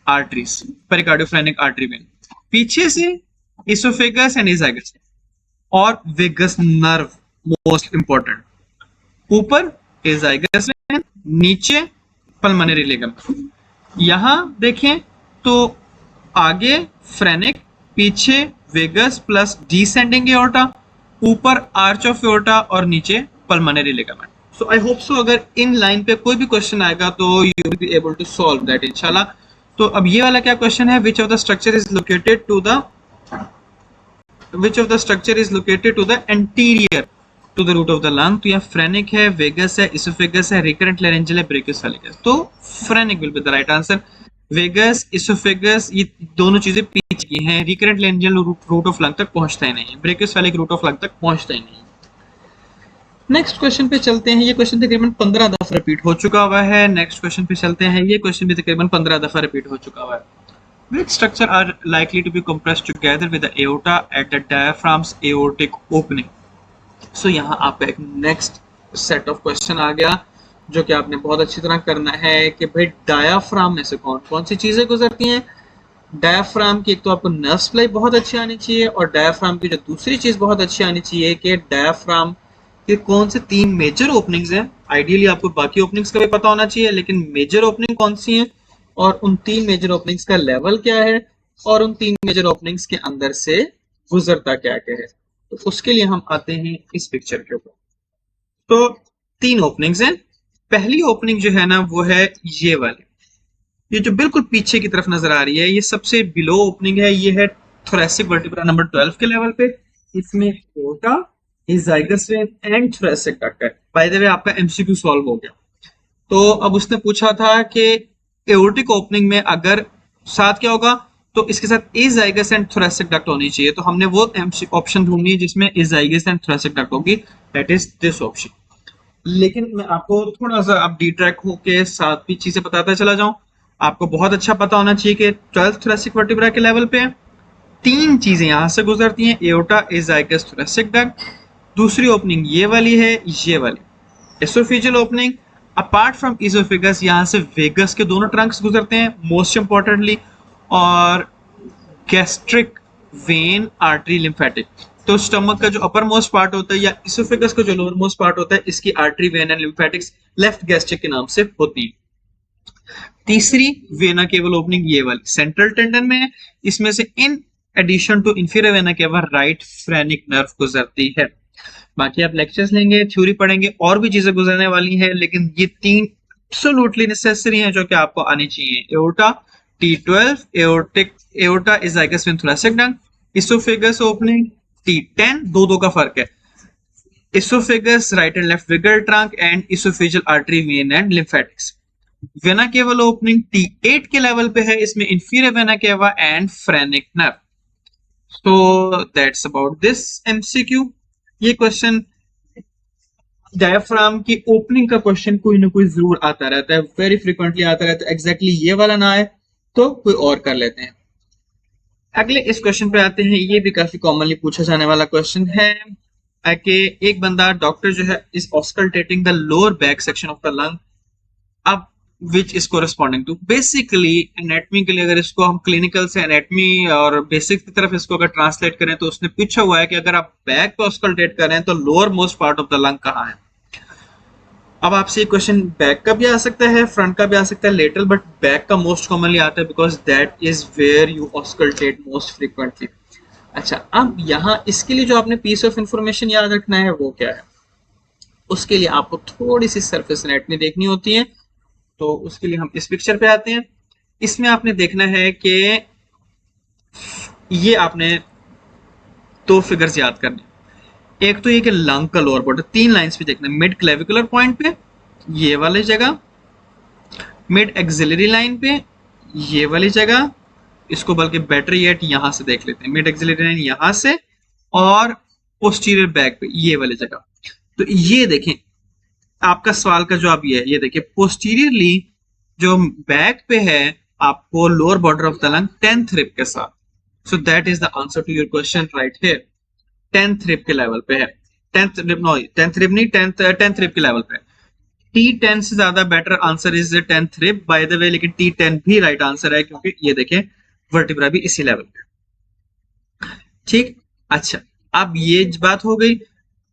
arteries, pericardiophrenic artery vein, पीछे से इसोफेगस एंड एजाइगस, और वेगस नर्व मोस्ट इंपॉर्टेंट, ऊपर एजाइगस वेन, नीचे पल्मोनरी लिगामेंट। यहां देखें तो आगे फ्रेनिक, पीछे वेगस प्लस डिसेंडिंग एओर्टा, ऊपर आर्च ऑफ एओर्टा, और नीचे pulmonary ligament. So I hope so अगर इन लाइन पे कोई भी क्वेश्चन आएगा तो you will be able to solve that इंशाल्लाह। तो अब ये वाला क्या क्वेश्चन है? Which of the structure is located to the anterior to the root of the lung? तो यहाँ फ्रेनिक है, वेगस है, इसोफेगस है, रिकरेंट लैरेंजियल है, ब्रेकियोसेफालिक। तो phrenic will be the right answer. Vagus, oesophagus, ये दोनों चीजें पीछे की हैं। Recurrent laryngeal root of lung तक पहुंचता ही नहीं, ब्रेकियोसेफालिक रूट ऑफ लंग तक पहुंचता ही नहीं। नेक्स्ट क्वेश्चन पे चलते हैं। ये क्वेश्चन तकरीबन 15 दफा रिपीट हो चुका हुआ है। नेक्स्ट क्वेश्चन पे चलते हैं। ये क्वेश्चन भी तकरीबन 15 दफा रिपीट हो चुका हुआ है। Which structure are likely to be compressed together with the aorta at the diaphragm's aortic opening? So यहाँ आपका एक नेक्स्ट सेट ऑफ क्वेश्चन आ गया जो कि आपने बहुत अच्छी तरह करना है कि भाई डायाफ्राम में से कौन कौन सी चीजें गुजरती हैं। डायाफ्राम की एक तो आपको नर्व सप्लाई बहुत अच्छी आनी चाहिए, और डायाफ्राम की जो दूसरी चीज बहुत अच्छी आनी चाहिए कि डायाफ्राम के कौन से 3 मेजर ओपनिंग्स हैं। आइडियली आपको बाकी ओपनिंग्स का भी पता होना चाहिए, लेकिन मेजर ओपनिंग कौन सी हैं और उन 3 मेजर ओपनिंग्स का लेवल क्या है, और उन 3 मेजर ओपनिंग्स के अंदर से गुजरता क्या क्या है। तो उसके लिए हम आते हैं इस पिक्चर के ऊपर। तो 3 ओपनिंग्स हैं। पहली ओपनिंग जो है ना वो है ये वाली, ये जो बिल्कुल पीछे की तरफ नजर आ रही है, ये सबसे बिलो ओपनिंग है। ये है थोरेसिक वर्टिब्रा नंबर 12 के लेवल पे। इसमें aorta, azygos vein and thoracic duct है। बाय द वे आपका एमसीक्यू सॉल्व हो गया। तो अब उसने पूछा था कि एओर्टिक ओपनिंग में अगर साथ क्या होगा, तो इसके साथ एज़ाइगस एंड थोरेसिक डक्ट होनी चाहिए। तो हमने वो ऑप्शन ढूंढनी है जिसमें एज़ाइगस एंड थोरेसिक डक्ट होगी, दैट इज दिस ऑप्शन। लेकिन मैं आपको थोड़ा सा अब डी ट्रैक होके साथ भी चीजें बताता चला जाऊं। आपको बहुत अच्छा पता होना चाहिए कि 12th थोरेसिक वर्टिब्रा के लेवल पे 3 चीजें यहां से गुजरती हैं, एओर्टा, एज़ाइगस, थोरेसिक डक्ट। दूसरी ओपनिंग ये वाली है, ये वाली oesophageal opening. Apart from oesophagus यहां से वेगस के दोनों ट्रंक्स गुजरते हैं मोस्ट इंपॉर्टेंटली, और गैस्ट्रिक, वेन, आर्टरी, लिम्फेटिक। तो स्टमक का जो अपर मोस्ट पार्ट होता है या इसोफेगस का जो लोअर मोस्ट पार्ट होता है, इसकी artery, vein and lymphatics left gastric के नाम से होती है। तीसरी वेना केवल ओपनिंग ये वाली सेंट्रल टेंडन में है। इसमें से in addition to inferior vena केवल राइट फ्रेनिक नर्व गुजरती है। बाकी आप लेक्चर्स लेंगे, थ्योरी पढ़ेंगे, और भी चीजें गुजरने वाली हैं, लेकिन ये 3 एब्सोल्युटली नेसेसरी हैं जो कि आपको आनी चाहिए। Aorta, T12, aortic, aorta, azygos vein, thoracic duct, oesophagus opening, T10, दो का फर्क है। Oesophagus right and left vagal trunk and oesophageal artery, vein and lymphatics. Vena cava opening T8 के लेवल पे है, इसमें inferior vena cava and phrenic nerve. So that's about this MCQ. ये question diaphragm की ओपनिंग का question कोई ना कोई जरूर आता रहता है, वेरी फ्रिक्वेंटली आता रहता है। एग्जैक्टली ये वाला ना आए तो कोई और कर लेते हैं। अगले इस क्वेश्चन पे आते हैं। ये भी काफी कॉमनली पूछा जाने वाला क्वेश्चन है कि एक बंदा डॉक्टर जो है is auscultating the lower back section of the lung, अब which is corresponding to. Basically anatomy के लिए अगर इसको हम क्लिनिकल से एनेटमी और बेसिक की तरफ इसको अगर ट्रांसलेट करें, तो उसने पूछा हुआ है कि अगर आप बैक पे ऑस्कल्टेट कर रहे हैं तो lower most part of the lung कहाँ है। अब आपसे क्वेश्चन बैक का भी आ सकता है, फ्रंट का भी आ सकता है, लेटरल, बट बैक का मोस्ट कॉमनली आता है because that is where you auscultate most frequently. अच्छा, अब यहाँ इसके लिए जो आपने पीस ऑफ इंफॉर्मेशन याद रखना है वो क्या है, उसके लिए आपको थोड़ी सी सरफेस एनाटॉमी देखनी होती है। तो उसके लिए हम इस पिक्चर पे आते हैं। इसमें आपने देखना है कि ये आपने 2 फिगर्स याद करने। एक तो ये कि लंग का लोअर बॉर्डर 3 लाइंस पे देखना है। मिड क्लेविकुलर पॉइंट पे ये वाली जगह, मिड एक्सिलरी लाइन पे ये वाली जगह, इसको बल्कि बेटर येट यहां से देख लेते हैं, मिड एक्सिलरी लाइन यहां से, और पोस्टीरियर बैक पे ये वाली जगह। तो ये देखें, आपका सवाल का जवाब ये है। ये देखिए पोस्टीरियरली जो बैक पे है आपको lower border of the lung 10th rib के साथ। So that is the answer to your question right here. 10th rib के लेवल पे है। 10th rib no, 10th rib नहीं, 10th रिब के लेवल पे है। T10 से ज्यादा better answer is 10th rib bye the वे, लेकिन T10 भी राइट आंसर है क्योंकि ये देखें वर्टिब्रा भी इसी लेवल पे। ठीक, अच्छा, अब ये बात हो गई।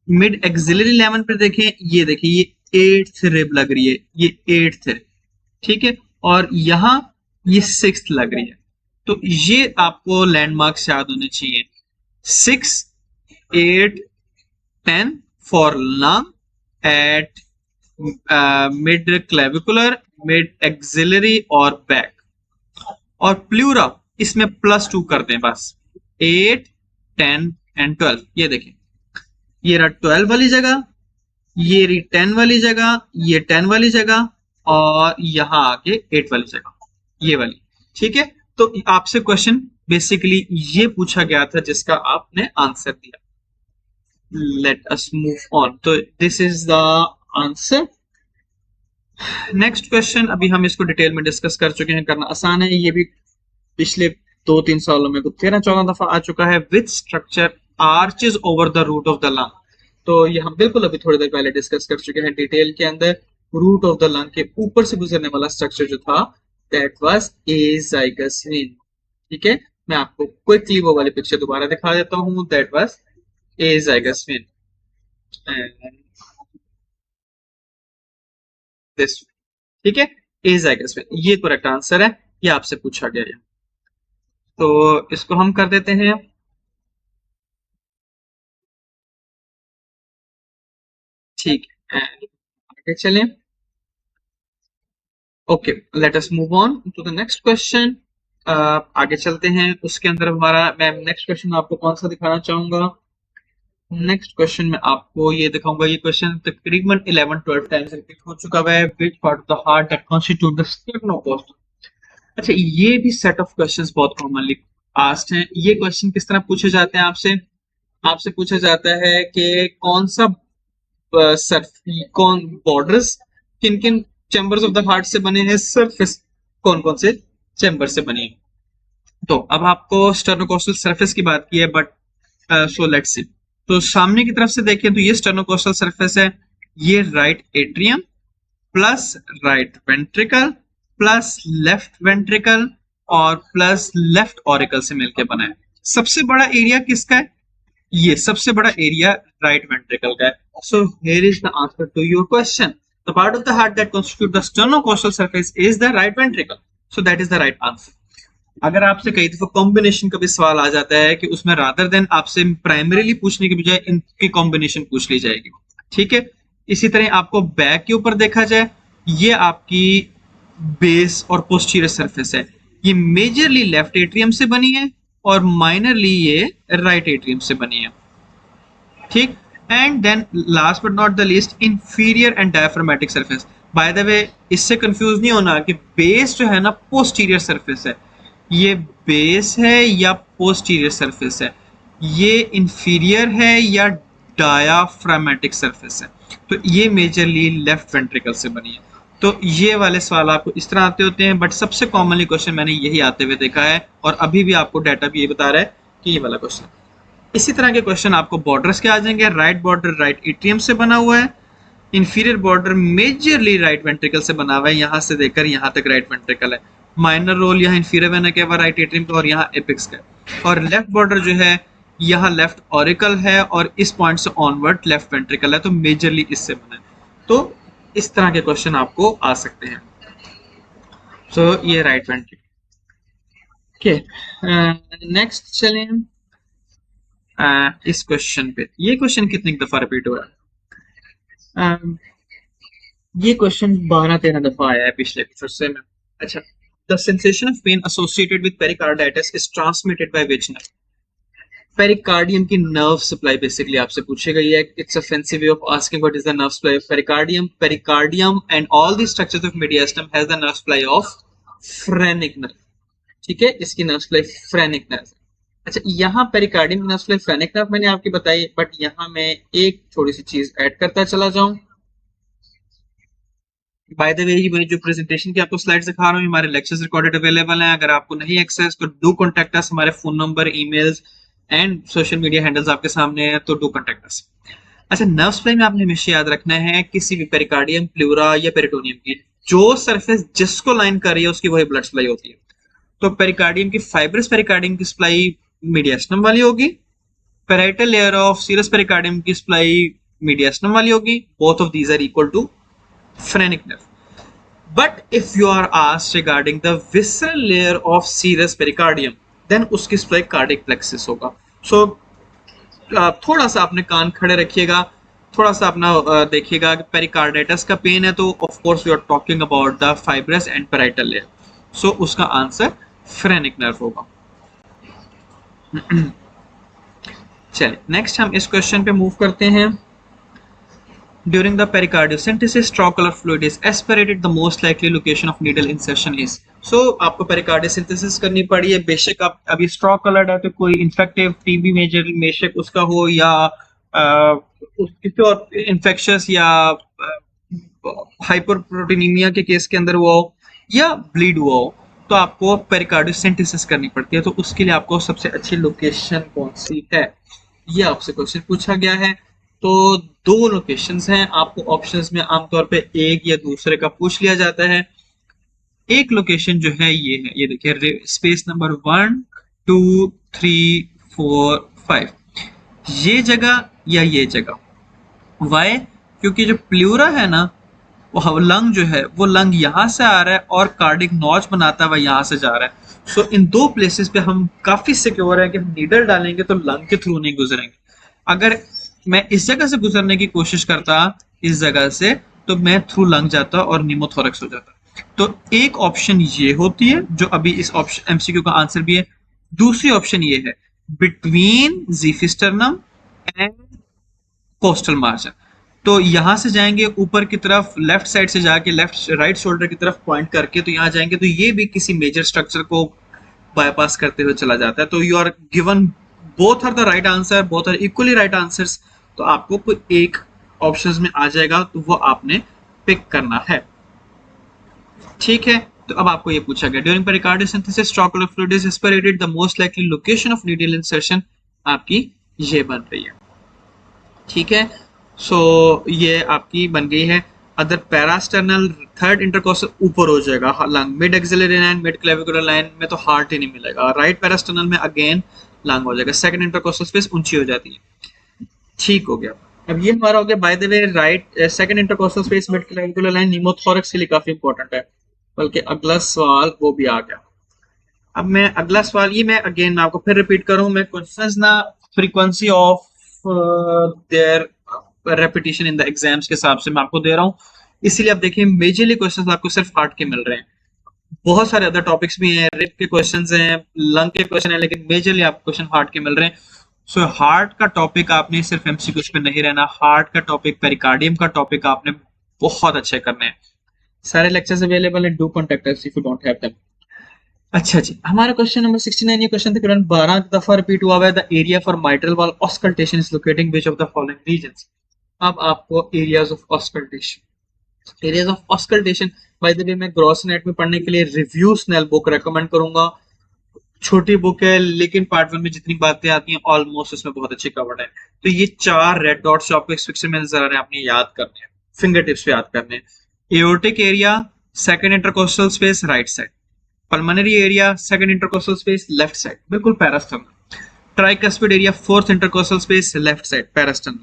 मिड एक्सिलरी लेवल पे देखें, ये देखिए ये 8th रिब लग रही है, ये 8th रिब, ठीक है, और यहां ये 6th लग रही है। तो ये आपको लैंडमार्क्स याद होने चाहिए, 6, 8, 10 for lung eight mid clavicular, mid axillary और बैक, और प्लूरा इसमें +2 कर दें बस, 8, 10 एंड 12। ये देखें, ये रहा 12 वाली जगह, ये रही 10 वाली जगह, ये 10 वाली जगह, और यहां आके 8 वाली जगह, ये वाली। ठीक है, तो आपसे क्वेश्चन बेसिकली ये पूछा गया था जिसका आपने आंसर दिया। Let us move on. तो this is the answer. Next question, अभी हम इसको डिटेल में डिस्कस कर चुके हैं, करना आसान है, ये भी पिछले 2-3 सालों में 13-14 दफा आ चुका है। Which structure arches over the root of the lung. तो ये हम बिल्कुल अभी थोड़ी देर पहले डिस्कस कर चुके हैं डिटेल के अंदर। रूट ऑफ द लंग के ऊपर से गुजरने वाला स्ट्रक्चर जो था, दैट वाज एजाइगस वेन। ठीक है, मैं आपको क्विकली वो वाली पिक्चर दोबारा दिखा देता हूँ। That was azygos when and this. ठीक है, एजाइगस वेन ये करेक्ट आंसर है, ये आपसे पूछा गया है। तो इसको हम कर देते हैं। ठीक है, आगे चलें। Okay, let us move on to the next question. आगे चलते हैं, उसके अंदर हमारा, मैं नेक्स्ट क्वेश्चन आपको कौन सा दिखाना चाहूंगा। नेक्स्ट क्वेश्चन में आपको ये दिखाऊंगा, ये क्वेश्चन तकरीबन 11-12 टाइम्स रिपीट हो चुका है। Which part of the heart that constitute the sternocostal. अच्छा, ये भी सेट ऑफ क्वेश्चंस बहुत कॉमनली आस्क्ड हैं। ये क्वेश्चन किस तरह पूछे जाते हैं आपसे, आपसे पूछा जाता है कि कौन सा कौन बॉर्डर्स किन किन चैम्बर्स ऑफ द हार्ट से बने हैं, सरफेस कौन कौन से चैम्बर से बनी है। तो अब आपको स्टर्नोकोस्टल सरफेस की बात की है, बट सो लेट्स सी। तो सामने की तरफ से देखें तो ये स्टर्नोकोस्टल सरफेस है, ये right atrium plus right ventricle plus left ventricle और प्लस लेफ्ट ऑरिकल से मिलकर बना है। सबसे बड़ा एरिया किसका है, ये सबसे बड़ा एरिया राइट वेंट्रिकल का है। So here is the answer to your question. The part of the heart that constitute the sternocostal surface is the right ventricle. So that is the right answer. अगर आपसे कई दफा combination का भी सवाल आ जाता है कि उसमें रादर देन आपसे प्राइमरीली पूछने के बजाय इनकी कॉम्बिनेशन पूछ ली जाएगी। ठीक है, इसी तरह आपको बैक के ऊपर देखा जाए, ये आपकी बेस और पोस्टीरियर सरफेस है, ये मेजरली लेफ्ट एट्रियम से बनी है और माइनरली ये राइट एट्रियम से बनी है। ठीक, and then last but not the least, inferior and diaphragmatic surface. By the way, इससे कंफ्यूज नहीं होना कि बेस जो है ना पोस्टीरियर सरफेस है, ये बेस है या पोस्टीरियर सरफेस है, ये इंफीरियर है या डायाफ्रामेटिक सरफेस है। तो ये मेजरली लेफ्ट वेंट्रिकल से बनी है। तो ये वाले सवाल आपको इस तरह आते होते हैं, बट सबसे कॉमनली क्वेश्चन मैंने यही आते हुए देखा है, और अभी भी आपको डाटा भी ये बता रहा है कि ये वाला क्वेश्चन। इसी तरह के क्वेश्चन आपको बॉर्डर्स के आ जाएंगे। राइट बॉर्डर राइट एट्रियम से बना हुआ है, inferior border majorly right ventricle से बना हुआ है, यहां से देखकर यहां तक राइट वेंट्रिकल है। माइनर रोल यहाँ इंफीरियर वेना का है राइट एट्रियम का, और यहाँ एपिक्स का है। और लेफ्ट बॉर्डर जो है यहाँ लेफ्ट ऑरिकल है, और इस पॉइंट से ऑनवर्ड लेफ्ट वेंट्रिकल है, तो मेजरली इससे बना है। तो इस तरह के क्वेश्चन आपको आ सकते हैं। सो ये राइट वेंट्रिकल। ओके, नेक्स्ट चलें। इस क्वेश्चन पे, ये क्वेश्चन कितनी दफा रिपीट हुआ है, ये क्वेश्चन 12-13 दफा आया है पिछले कुछ अरसे में। अच्छा, the sensation of pain associated with pericarditis is transmitted by which nerve. Pericardium की नर्व सप्लाई बेसिकली आपसे पूछी गई है। It's a fancy way of asking what is the nerve supply of pericardium. Pericardium and all the structures of mediastinum has the nerve supply of phrenic nerve. ठीक है, इसकी nerve supply phrenic nerve. अच्छा, यहाँ pericardium की nerve supply phrenic nerve मैंने आपकी बताई, but यहाँ मैं एक थोड़ी सी चीज ऐड करता चला जाऊं। बाय द वे, मैं जो प्रेजेंटेशन की आपको स्लाइड्स दिखा रहा हूँ, हमारे लेक्चर्स रिकॉर्डेड अवेलेबल हैं। अगर आपको नहीं एक्सेस तो डू कॉन्टेक्ट अस। हमारे phone number, emails and social media handles आपके सामने हैं, तो डू कॉन्टेक्ट अस। अच्छा, नर्व सप्लाई में आपने हमेशा याद रखना है, किसी भी पेरिकार्डियम, प्लूरा या पेरिटोनियम की जो सरफेस जिसको लाइन कर रही है उसकी वही ब्लड सप्लाई होती है। तो पेरिकार्डियम की फाइब्रस पेरिकार्डियम की सप्लाई मीडियास्टम वाली होगी, parietal layer of serous pericardium की सप्लाई मीडियास्टम वाली होगी। Both of these are equal to phrenic nerve. But if you are asked regarding the visceral layer of serous pericardium, then उसकी supply cardiac plexus होगा। सो थोड़ा सा अपने कान खड़े रखिएगा, थोड़ा सा अपना देखिएगा कि पेरिकार्डाइटिस का पेन है तो of course we are talking about the fibrous and parietal layer. So उसका आंसर फ्रेनिक नर्व होगा। चलिए, नेक्स्ट हम इस क्वेश्चन पे मूव करते हैं। During the pericardiocentesis, straw color fluid is aspirated. The most likely location of needle insertion is. So आपको पेरिकार्डियोसिंथेसिस करनी पड़ी है। बेशक आप अभी स्ट्रॉ कलर्ड है तो कोई इन्फेक्टिव टीबी मेजर बेशक उसका हो, या किसी और इन्फेक्शस या हाइपरप्रोटीनीमिया के केस के अंदर हुआ हो या ब्लीड हुआ हो, तो आपको पेरिकार्डियोसेंटेसिस करनी पड़ती है। तो उसके लिए आपको सबसे अच्छी लोकेशन कौन सी है, ये आपसे क्वेश्चन पूछा गया है। तो दो लोकेशंस हैं, आपको ऑप्शंस में आमतौर पे एक या दूसरे का पूछ लिया जाता है। एक लोकेशन जो है ये देखिए स्पेस नंबर 1 2 3 4 5, ये जगह या ये जगह। वाई? क्योंकि जो प्लूरा है ना, वो लंग जो है वो लंग यहाँ से आ रहा है और कार्डिक नॉच बनाता हुआ यहाँ से जा रहा है। सो इन दो प्लेसेस पे हम काफी सिक्योर है कि हम नीडल डालेंगे तो लंग के थ्रू नहीं गुजरेंगे। अगर मैं इस जगह से गुजरने की कोशिश करता इस जगह से, तो मैं थ्रू लंग जाता और निमोथोरक्स हो जाता। तो एक ऑप्शन ये होती है जो अभी इस ऑप्शन एमसीक्यू का आंसर भी है। दूसरी ऑप्शन ये है बिटवीन जीफिस्टर्नम एंड कोस्टल मार्जिन। तो यहां से जाएंगे ऊपर की तरफ, लेफ्ट साइड से जाके लेफ्ट राइट शोल्डर की तरफ पॉइंट करके, तो यहां जाएंगे तो ये भी किसी मेजर स्ट्रक्चर को बाईपास करते हुए चला जाता है। तो you are given both are the right answer, both are equally right answers. तो आपको कोई एक ऑप्शंस में आ जाएगा तो वो आपने पिक करना है। ठीक है, तो अब आपको ये पूछा गया ड्यूरिंग पेरिकार्डियल सिंथेसिस स्ट्रॉकुलर fluid is aspirated, the most likely location of needle insertion आपकी ये बन रही है। ठीक है, सो ये आपकी बन गई है। अदर पैरास्टर्नल थर्ड इंटरकोस्टल ऊपर हो जाएगा lung, mid axillary line mid clavicular line में तो हार्ट ही नहीं मिलेगा। राइट पैरास्टर्नल में अगेन लंग हो जाएगा। सेकंड इंटरकोस्टल स्पेस ऊंची हो जाती है। ठीक हो गया। अब ये हमारा हो गया by the way right second intercostal space mid clavicular line pneumothorax के लिए काफी इंपॉर्टेंट है। बल्कि अगला सवाल वो भी आ गया। अब मैं अगला सवाल ये मैं आपको फिर रिपीट करूं, मैं क्वेश्चंस ना frequency of their repetition in the exams के हिसाब से मैं आपको दे रहा हूं। इसीलिए आप देखिए मेजरली क्वेश्चंस आपको सिर्फ हार्ट के मिल रहे हैं। बहुत सारे अदर टॉपिक्स भी हैं, रिप के क्वेश्चंस हैं, लंग के क्वेश्चन है, लेकिन मेजरली आपको क्वेश्चन हार्ट के मिल रहे हैं। सो हार्ट का टॉपिक आपने सिर्फ एमसीक्यूज पे नहीं रहना, हार्ट का टॉपिक पेरिकार्डियम का टॉपिक आपने बहुत अच्छे करने हैं। सारे लेक्चर्स अवेलेबल हैं, do contact us if you don't have them. अच्छा जी, हमारा क्वेश्चन नंबर 69 ये क्वेश्चन तकरीबन 12 दफा रिपीट हुआ है। The area for mitral valve auscultation is locating which of the following reasons. अब आपको areas of auscultation, areas of auscultation bye the वे मैं ग्रॉस एनाटॉमी पढ़ने के लिए रिव्यू स्नेल बुक रेकमेंड करूंगा। छोटी बुक है लेकिन पार्ट 1 में जितनी बातें आती हैं ऑलमोस्ट उसमें बहुत अच्छी कवर्ड है। तो ये 4 रेड डॉट्स जो आपको इस पिक्चर में नजर आ रहे हैं आपने याद करने हैं, फिंगर टिप्स पे याद करने हैं। Aortic area second intercostal space right side, pulmonary area second intercostal space left side बिल्कुल parasternal, tricuspid area fourth intercostal space left side parasternal,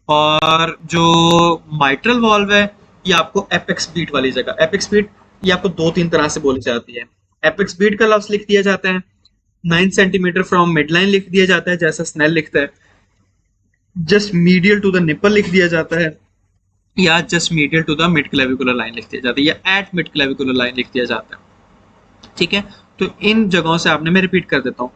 और जो माइट्रल वॉल्व है ये आपको एपेक्स बीट वाली जगह, एपेक्स बीट ये आपको 2-3 तरह से बोली जाती है। एपेक्स बीट का लफ्ज लिख दिया जाता है 9 सेंटीमीटर फ्रॉम मिडलाइन लिख दिया जाता है जैसा स्नेल लिखता है, just medial to the nipple लिख दिया जाता है, या just medial to the mid clavicular line लिख दिया जाता है, या एट मिड क्लेविकुलर लाइन लिख दिया जाता है। ठीक है, तो इन जगहों से आपने, मैं रिपीट कर देता हूँ,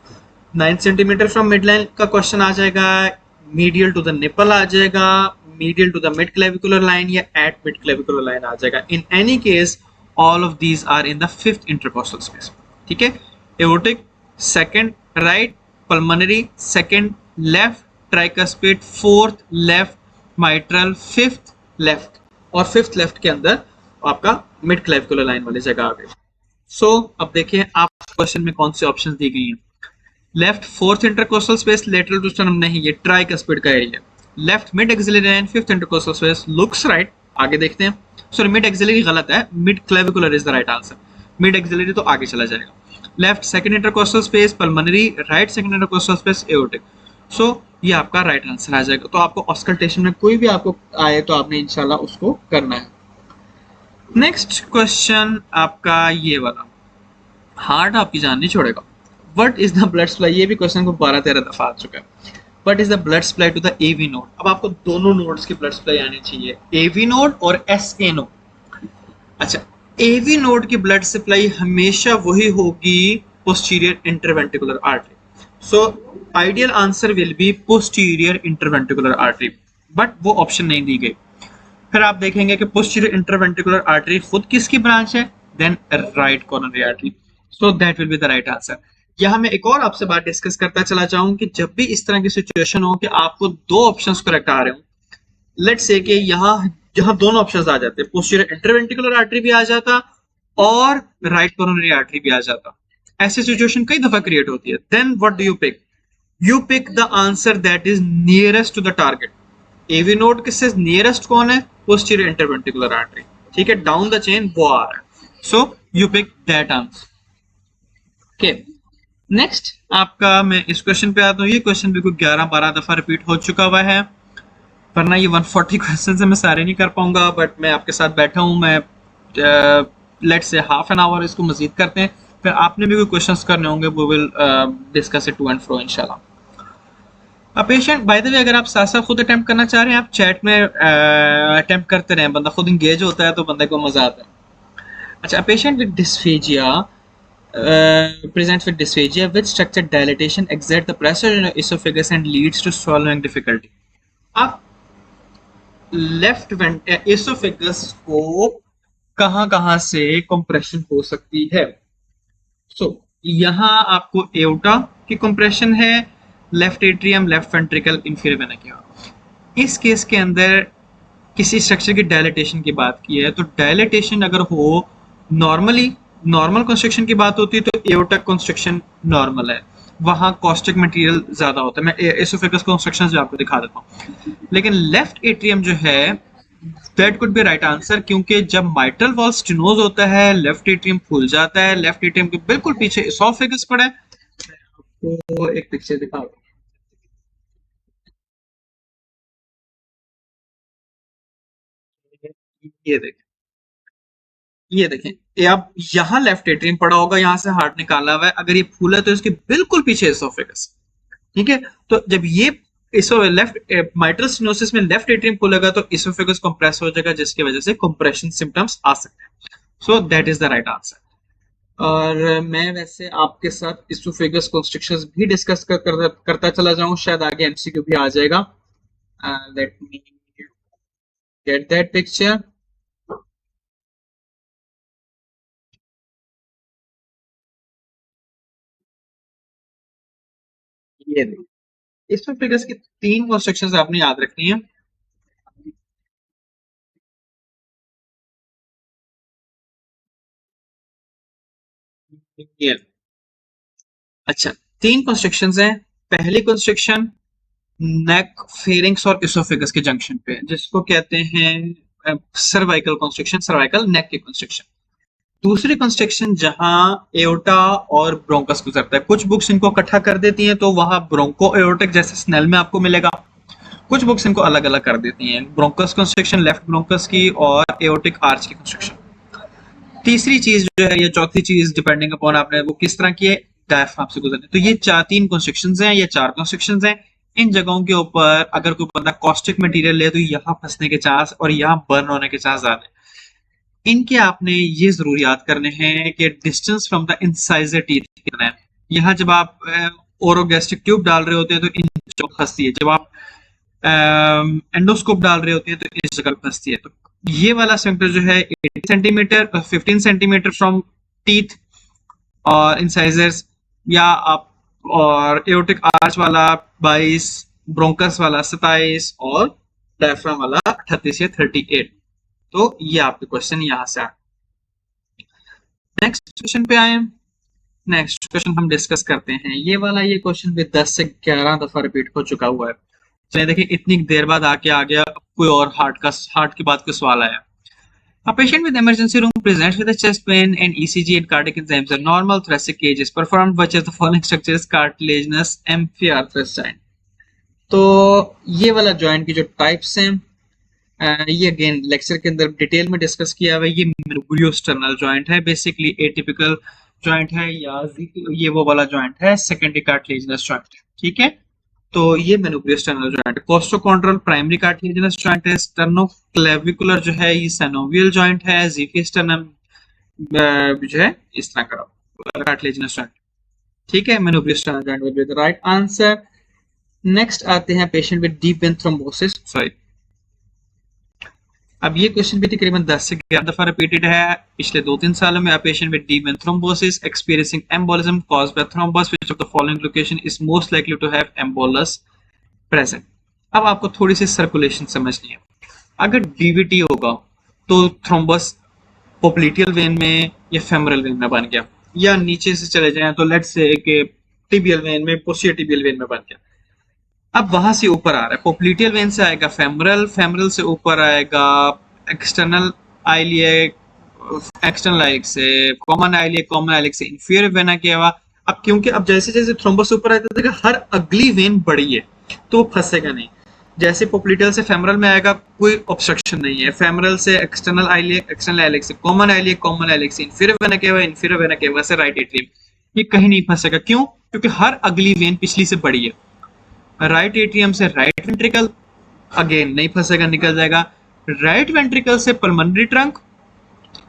9 सेंटीमीटर फ्रॉम मिडलाइन का क्वेश्चन आ जाएगा, मीडियल टू द निपल आ जाएगा, medial to the mid clavicular line या एट मिड क्लेविकुलर लाइन आ जाएगा। In any case all of these are in the fifth intercostal space. ठीक है, aortic second right, pulmonary second left, tricuspid fourth left, mitral fifth left, और fifth left के अंदर आपका mid clavicular line वाली जगह आ गई। सो अब देखिए आप क्वेश्चन में कौन सी ऑप्शंस दी गई हैं। Left fourth intercostal space lateral to sternum नहीं, ये ट्राइकस्पिड का area. Left mid axillary line fifth intercostal space looks right, आगे देखते हैं। सॉरी मिड एक्सिलरी गलत है, mid clavicular is the right answer, mid axillary तो आगे चला जाएगा। Left second intercostal space pulmonary, right second intercostal space aortic. So ये आपका राइट आंसर आ जाएगा। तो आपको ऑस्कल्टेशन में कोई भी आपको आए तो आपने इंशाल्लाह उसको करना है। नेक्स्ट क्वेश्चन आपका ये वाला, हार्ट आपकी जान नहीं छोड़ेगा। What is the blood supply, ये भी क्वेश्चन को 12-13 दफा आ चुका है। What is the blood supply to the AV node. अब आपको दोनों नोड्स की ब्लड सप्लाई आनी चाहिए, एवी नोड और एसए नोड। अच्छा, एवी नोड की ब्लड सप्लाई हमेशा वही होगी posterior interventricular artery. So ideal answer will be posterior interventricular artery, but वो ऑप्शन नहीं दी गई। फिर आप देखेंगे कि पोस्टीरियर इंटरवेंट्रिकुलर आर्टरी खुद किसकी ब्रांच है, then right coronary artery, so that will be the right answer. यहाँ मैं एक और आपसे बात डिस्कस करता चला जाऊं कि जब भी इस तरह की सिचुएशन हो कि आपको दो ऑप्शंस करेक्ट आ रहे हो, लेट्स से कि यहाँ यहाँ दोनों ऑप्शंस आ जाते, पोस्टीरियर इंटरवेंट्रिकुलर आर्टरी भी आ जाता और राइट कोरोनरी आर्टरी भी आ जाता, ऐसी सिचुएशन कई दफा क्रिएट होती है, then what do you pick? You pick the answer that is nearest to the target. AV node किससे नियरेस्ट कौन है? पोस्टीरियर इंटरवेंट्रिकुलर आर्टरी, ठीक है, डाउन द चेन वो आ रहा है, so you pick that answer. Okay, next आपका, मैं इस क्वेश्चन पे आता हूँ। ये क्वेश्चन भी कोई 11-12 दफा रिपीट हो चुका हुआ है, वरना ये 140 क्वेश्चन है, मैं सारे नहीं कर पाऊंगा, बट मैं आपके साथ बैठा हूँ, मैं let's say half an hour इसको मजीद करते हैं, फिर आपने भी कोई क्वेश्चंस करने होंगे, वो will discuss it to and fro इंशाल्लाह। पेशेंट, बाय द वे, अगर आप साथ साथ खुद अटेम्प्ट करना चाह रहे हैं, आप चैट में अटेम्प्ट करते रहें, बंदा खुद इंगेज होता है तो बंदे को मजा आता है। अच्छा, patient with dysphagia presents with dysphagia, which structure dilatation exert the pressure in the esophagus and leads to swallowing difficulty? आप लेफ्ट एसोफेगस को कहां से कंप्रेशन हो सकती है? सो यहाँ आपको एओर्टा की कंप्रेशन है, left atrium, left ventricle, inferior vena की। इस केस के अंदर किसी स्ट्रक्चर की डायलिटेशन की बात की है, तो डायलिटेशन अगर हो, नॉर्मली नॉर्मल कंस्ट्रक्शन की बात होती है तो एओर्टा कंस्ट्रक्शन नॉर्मल है, वहां कॉस्टिक मटेरियल ज्यादा होता है। मैं एसोफेगस कंस्ट्रक्शन भी आपको दिखा देता हूँ। लेकिन लेफ्ट एट्रियम जो है, that could be right answer, क्योंकि जब माइट्रल वॉल स्टेनोज होता है, लेफ्ट एट्रियम फूल जाता है, लेफ्ट एट्रियम के बिल्कुल पीछे एसोफेगस पड़ा है। आपको एक पिक्चर दिखा, ये देखें, ये देखें, ये आप यहाँ लेफ्ट एट्रियम पड़ा होगा, यहाँ से हार्ट निकाला हुआ है, अगर ये फूला है तो इसके बिल्कुल पीछे एसोफेगस, ठीक है। तो जब ये इसो लेफ्ट माइट्रल स्टेनोसिस में लेफ्ट एट्रियम खुलेगा तो इसोफेगस कंप्रेस हो जाएगा, जिसकी वजह से कंप्रेशन सिम्टम्स आ सकते हैं। So that is the right answer. और मैं वैसे आपके साथ इसोफेगस कंस्ट्रक्शंस भी डिस्कस करता चला जाऊं, शायद आगे एमसीक्यू भी आ जाएगा। Late me get that picture. ये इसोफेगस की तीन कंस्ट्रक्शंस आपने याद रखनी है। ये अच्छा, तीन कंस्ट्रक्शंस हैं। पहली कंस्ट्रक्शन नेक, फेरिंग्स और इसोफेगस के जंक्शन पे, जिसको कहते हैं सर्वाइकल कंस्ट्रक्शन, सर्वाइकल नेक की कंस्ट्रक्शन। दूसरी कंस्ट्रक्शन जहां एओर्टा और ब्रोंकस गुजरता है, कुछ बुक्स इनको इकट्ठा कर देती हैं तो वहां ब्रोंको एओर्टिक जैसे स्नेल में आपको मिलेगा, कुछ बुक्स इनको अलग अलग कर देती हैं, ब्रोंकस कंस्ट्रक्शन लेफ्ट ब्रोंकस की और एओर्टिक आर्च की कंस्ट्रक्शन। तीसरी चीज जो है, या चौथी चीज, डिपेंडिंग अपॉन आपने वो किस तरह की है, डायफ्राम से गुजरने। तो ये तीन कंस्ट्रक्शंस हैं, ये चार कंस्ट्रक्शंस हैं। इन जगहों के ऊपर अगर कोई बंदा कॉस्टिक मटेरियल ले तो यहाँ फंसने के चांस और यहाँ बर्न होने के चांस ज्यादा है। इनके आपने ये जरूर याद करने हैं कि distance from the incisor teeth कितना है। यहाँ जब आप ओरोगैस्ट्रिक ट्यूब डाल रहे होते हैं तो इन जगह फंसती है, जब आप एंडोस्कोप डाल रहे होते हैं तो इस जगह फंसती है। तो ये वाला सेंटर जो है 80 सेंटीमीटर, 15 सेंटीमीटर फ्रॉम टीथ और इंसाइजर्स, या आप, और एओर्टिक आर्च वाला 22, ब्रोंकस वाला 27 और डायफ्राम वाला 38 या 38। तो ये आपके क्वेश्चन यहाँ से आए। नेक्स्ट क्वेश्चन पे आए। नेक्स्ट क्वेश्चन हम डिस्कस करते हैं, ये वाला, ये क्वेश्चन भी 10 से 11 दफा रिपीट हो चुका हुआ है। चलिए देखिए, इतनी देर बाद आके आ गया कोई और हार्ट की बात का सवाल आया। A patient with emergency room presents with a chest pain and ECG and cardiac enzymes are normal. Thoracic cage is performed. Which of the following structures cartilaginous amphiarthros joint? तो ये वाला जॉइंट की जो टाइप्स हैं, ये again lecture के अंदर detail में डिस्कस किया हुआ है। ये मेनुब्रियोस्टर्नल जॉइंट है, बेसिकली एटिपिकल जॉइंट है, या ये वो वाला जॉइंट है सेकेंडरी कार्टिलेजिनस जॉइंट, ठीक है। तो ये मेनुब्रियोस्टर्नल जॉइंट है। कोस्टोकॉन्ड्रल प्राइमरी कार्टिलेजिनस जॉइंट है। स्टर्नोक्लेविकुलर जो है ये सेनोवियल जॉइंट है। ज़िफियस्टर्नम जो है इस तरह का कार्टिलेजिनस जॉइंट, ठीक है। Manubriosternal joint will be the right answer. Next आते हैं patient with deep vein thrombosis, sorry, अब ये क्वेश्चन भी तकरीबन 10 से 11 दफा रिपीटेड है पिछले 2-3 सालों में। A patient with deep vein thrombosis experiencing embolism caused by thrombus which of the following location is most likely to have embolus present. अब आपको थोड़ी सी सर्कुलेशन समझनी है। अगर डीवीटी होगा तो थ्रोम्बस पोप्लिटियल वेन में या फेमरल वेन में बन गया, या नीचे से चले जाएं तो लेट्स से कि टिबियल वेन में, पोस्टीरियर टिबियल वेन में बन गया। अब वहां से ऊपर आ रहा है, पोप्लिटियल वेन से आएगा फेमरल, फेमरल से ऊपर आएगा एक्सटर्नल आइलिएक, एक्सटर्नल आइलिएक से कॉमन आइलिएक, कॉमन आइलिएक से इंफीरियर वेना किया हुआ। अब क्योंकि अब जैसे जैसे थ्रोम्बस ऊपर आता है हर अगली वेन बड़ी है तो वो फंसेगा नहीं। जैसे पोप्लिटियल से फेमरल में आएगा कोई ऑब्स्ट्रक्शन नहीं है, फेमरल से एक्सटर्नल आइलिएक, एक्सटर्नल आइलिएक से कॉमन आइलिएक, कॉमन आइलिएक से इंफीरियर वेना किया हुआ, इंफीरियर वेना किया हुआ से राइट एट्रियम, ये कहीं नहीं फंसेगा। क्यों? क्योंकि हर अगली वेन पिछली से बड़ी है। राइट एट्रियम से राइट वेंट्रिकल अगेन नहीं फंसेगा, निकल जाएगा। राइट वेंट्रिकल से पल्मोनरी ट्रंक,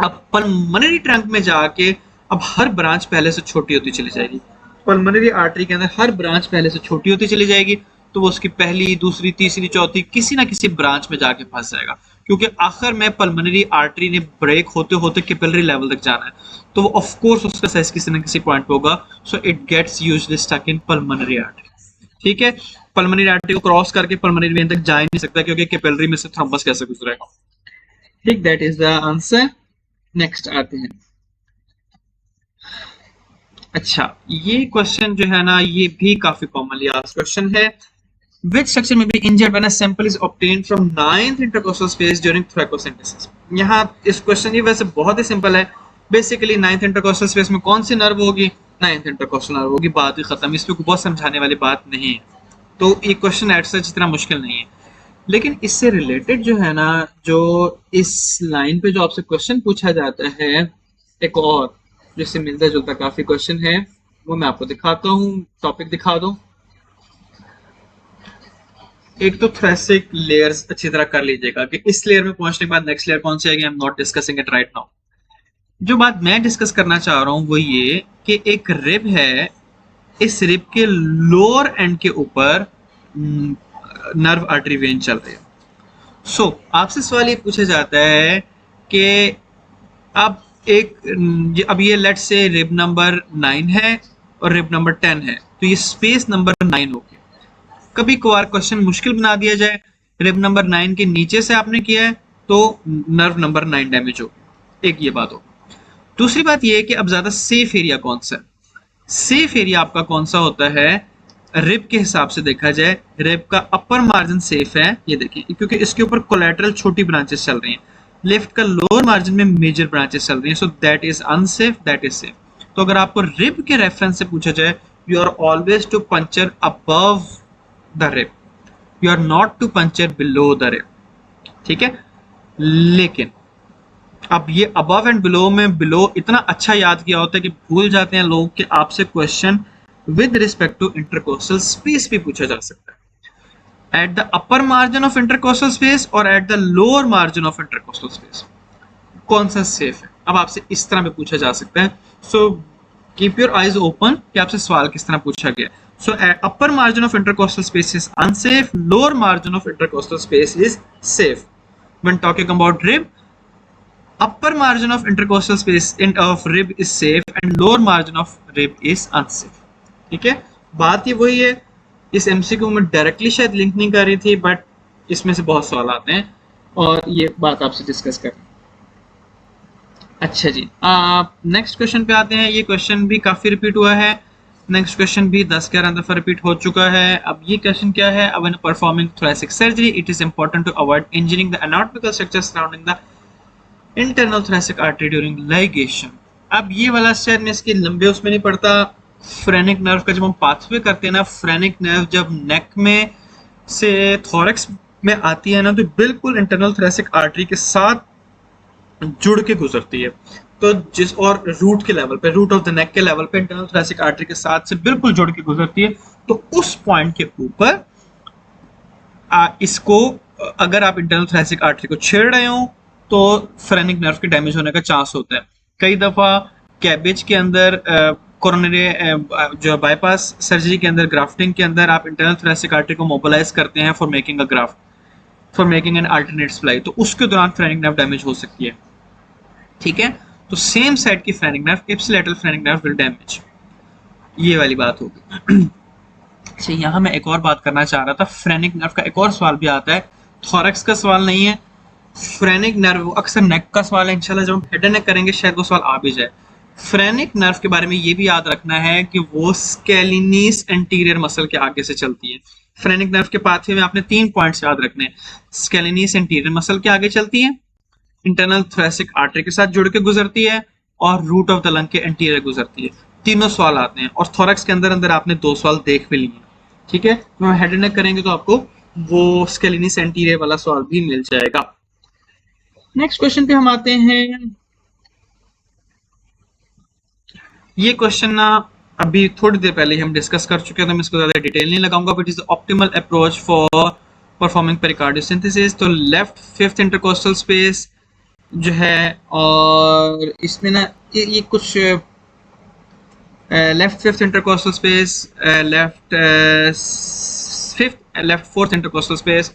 अब पल्मोनरी ट्रंक में जाके अब हर ब्रांच पहले से छोटी होती चली जाएगी। पल्मोनरी आर्टरी के अंदर हर ब्रांच पहले से छोटी होती चली जाएगी, तो वो उसकी पहली, दूसरी, तीसरी, चौथी किसी ना किसी ब्रांच में जाके फंस जाएगा। क्योंकि आखिर में पल्मोनरी आर्टरी ने ब्रेक होते होते कैपिलरी लेवल तक जाना है, तो वो ऑफ कोर्स उसका साइज किसी ना किसी पॉइंट पे होगा। So it gets usually stuck in pulmonary artery. ठीक है, पल्मोनरी आर्टरी को क्रॉस करके पल्मोनरी वेन तक जा ही नहीं सकता क्योंकि कैपिलरी में से थ्रोम्बस कैसे गुजरेगा। ठीक, that is the answer. Next आते हैं। अच्छा, ये क्वेश्चन जो है ना, ये भी काफी कॉमनली आस्क्ड क्वेश्चन है। Which structure may be injured when a sample is obtained from 9th intercostal space during thoracosynthesis? यहाँ इस क्वेश्चन ये वैसे बहुत ही सिंपल है। बेसिकली 9th intercostal space में कौन सी नर्व होगी? 9th intercostal नर्व होगी, बात ही खत्म। इस पे बहुत समझाने वाली बात नहीं है, तो ये क्वेश्चन एट सच इतना मुश्किल नहीं है। लेकिन इससे रिलेटेड जो है ना, जो इस लाइन पे जो आपसे क्वेश्चन पूछा जाता है, एक और जिससे मिलता जुलता काफी क्वेश्चन है, वो मैं आपको दिखाता हूँ। टॉपिक दिखा दो। एक तो थोरेसिक लेयर्स अच्छी तरह कर लीजिएगा कि इस लेयर में पहुंचने के बाद नेक्स्ट लेयर कौन सी आएगी। I am not discussing it right now. जो बात मैं डिस्कस करना चाह रहा हूं वो ये कि एक रिब है, इस रिब के लोअर एंड के ऊपर नर्व आर्टरी वेन चल रही है। सो आपसे सवाल ये पूछा जाता है कि अब ये लेट्स से रिब नंबर 9 है और रिब नंबर 10 है, तो ये स्पेस नंबर 9 होगी। कभी कभार क्वेश्चन मुश्किल बना दिया जाए, रिब नंबर 9 के नीचे से आपने किया है तो नर्व नंबर 9 डैमेज हो, एक ये बात हो। दूसरी बात ये है कि अब ज्यादा सेफ एरिया कौन सा है। सेफ एरिया आपका कौन सा होता है, रिब के हिसाब से देखा जाए, रिब का अपर मार्जिन सेफ है, ये देखिए, क्योंकि इसके ऊपर कोलैटरल छोटी ब्रांचेस चल रही हैं। लेफ्ट का लोअर मार्जिन में मेजर ब्रांचेस चल रही हैं, so that is unsafe, that is safe. तो अगर आपको रिब के रेफरेंस से पूछा जाए, you are always to puncture above the rib, you are not to puncture below the rib. ठीक है, लेकिन अब ये अबव एंड बिलो में बिलो इतना अच्छा याद किया होता है कि भूल जाते हैं लोग कि आपसे question with respect to intercostal space भी पूछा जा सकता है। At the upper margin of intercostal space और at the lower margin of intercostal space कौन सा सेफ है, अब आपसे इस तरह भी पूछा जा सकता है। So keep your eyes open कि आपसे सवाल किस तरह पूछा गया। So upper margin of intercostal space is unsafe, lower margin of intercostal space is safe. When talking about rib, upper margin of intercostal space of rib is safe and lower margin of rib is unsafe. ठीक है, बात ये वही है। इस MCQ में directly शायद link नहीं कर रही थी, बट इसमें से बहुत सवाल आते हैं और ये बात आपसे डिस्कस कर। अच्छा जी, नेक्स्ट क्वेश्चन पे आते हैं। ये क्वेश्चन भी काफी रिपीट हुआ है, नेक्स्ट क्वेश्चन भी 10-11 दफा रिपीट हो चुका है। अब ये क्वेश्चन क्या है, अब when performing thoracic surgery it is important to avoid injuring the anatomical structure surrounding the internal thoracic artery during ligation। अब ये वाला शायद में इसके लंबे उसमें नहीं पड़ता। फ्रेनिक नर्व का जब हम पाथवे करते हैं ना, फ्रेनिक नर्व जब नेक में से थोरैक्स में आती है ना, तो बिल्कुल इंटरनल thoracic आर्टरी के साथ जुड़ के गुजरती है। तो जिस और रूट के लेवल पे, रूट ऑफ द नेक के लेवल पे इंटरनल thoracic आर्टरी के साथ से बिल्कुल जुड़ के गुजरती है। तो उस पॉइंट के ऊपर इसको अगर आप इंटरनल thoracic आर्टरी को छेड़ रहे हो तो फ्रेनिक नर्व के डैमेज होने का चांस होता है। कई दफा कैबेज के अंदर कोरोनरी जो बाईपास सर्जरी के अंदर, ग्राफ्टिंग के अंदर आप इंटरनल thoracic आर्टरी को मोबिलाइज करते हैं for making a graft. For making an alternate supply, तो उसके दौरान फ्रेनिक नर्व डैमेज हो सकती है। ठीक है, तो सेम साइड की phrenic nerve, ipsilateral phrenic nerve will damage, ये वाली बात होगी। अच्छा, यहाँ मैं एक और बात करना चाह रहा था, फ्रेनिक नर्व का एक और सवाल भी आता है, थोरैक्स का सवाल नहीं है, फ्रेनिक नर्व अक्सर नेक का सवाल है। इंशाल्लाह जब हम हेड एंड नेक करेंगे शायद वो सवाल आ भी जाए। फ्रेनिक नर्व के बारे में ये भी याद रखना है कि वो स्केलिनीस एंटीरियर मसल के आगे से चलती है। फ्रेनिक नर्व के पाथवे में आपने 3 पॉइंट्स याद रखने हैं। स्केलिनीस एंटीरियर मसल के आगे चलती है, इंटरनल थोरैसिक आर्टरी के साथ जुड़ के गुजरती है, और रूट ऑफ द लंग के एंटीरियर गुजरती है। तीनों सवाल आते हैं, और थोरैक्स के अंदर अंदर आपने 2 सवाल देख भी लिए। ठीक है, तो हम हेड एंड नेक करेंगे तो आपको वो स्केलिनीस एंटीरियर वाला सवाल भी मिल जाएगा। नेक्स्ट क्वेश्चन पे हम आते हैं। ये क्वेश्चन ना अभी थोड़ी देर पहले हम डिस्कस कर चुके हैं, तो मैं इसको ज्यादा डिटेल नहीं लगाऊंगा, but is the optimal approach for performing pericardiocentesis. तो लेफ्ट फिफ्थ इंटरकोस्टल स्पेस जो है, और इसमें ना ये कुछ left fifth intercostal space, left fifth, left fourth intercostal space,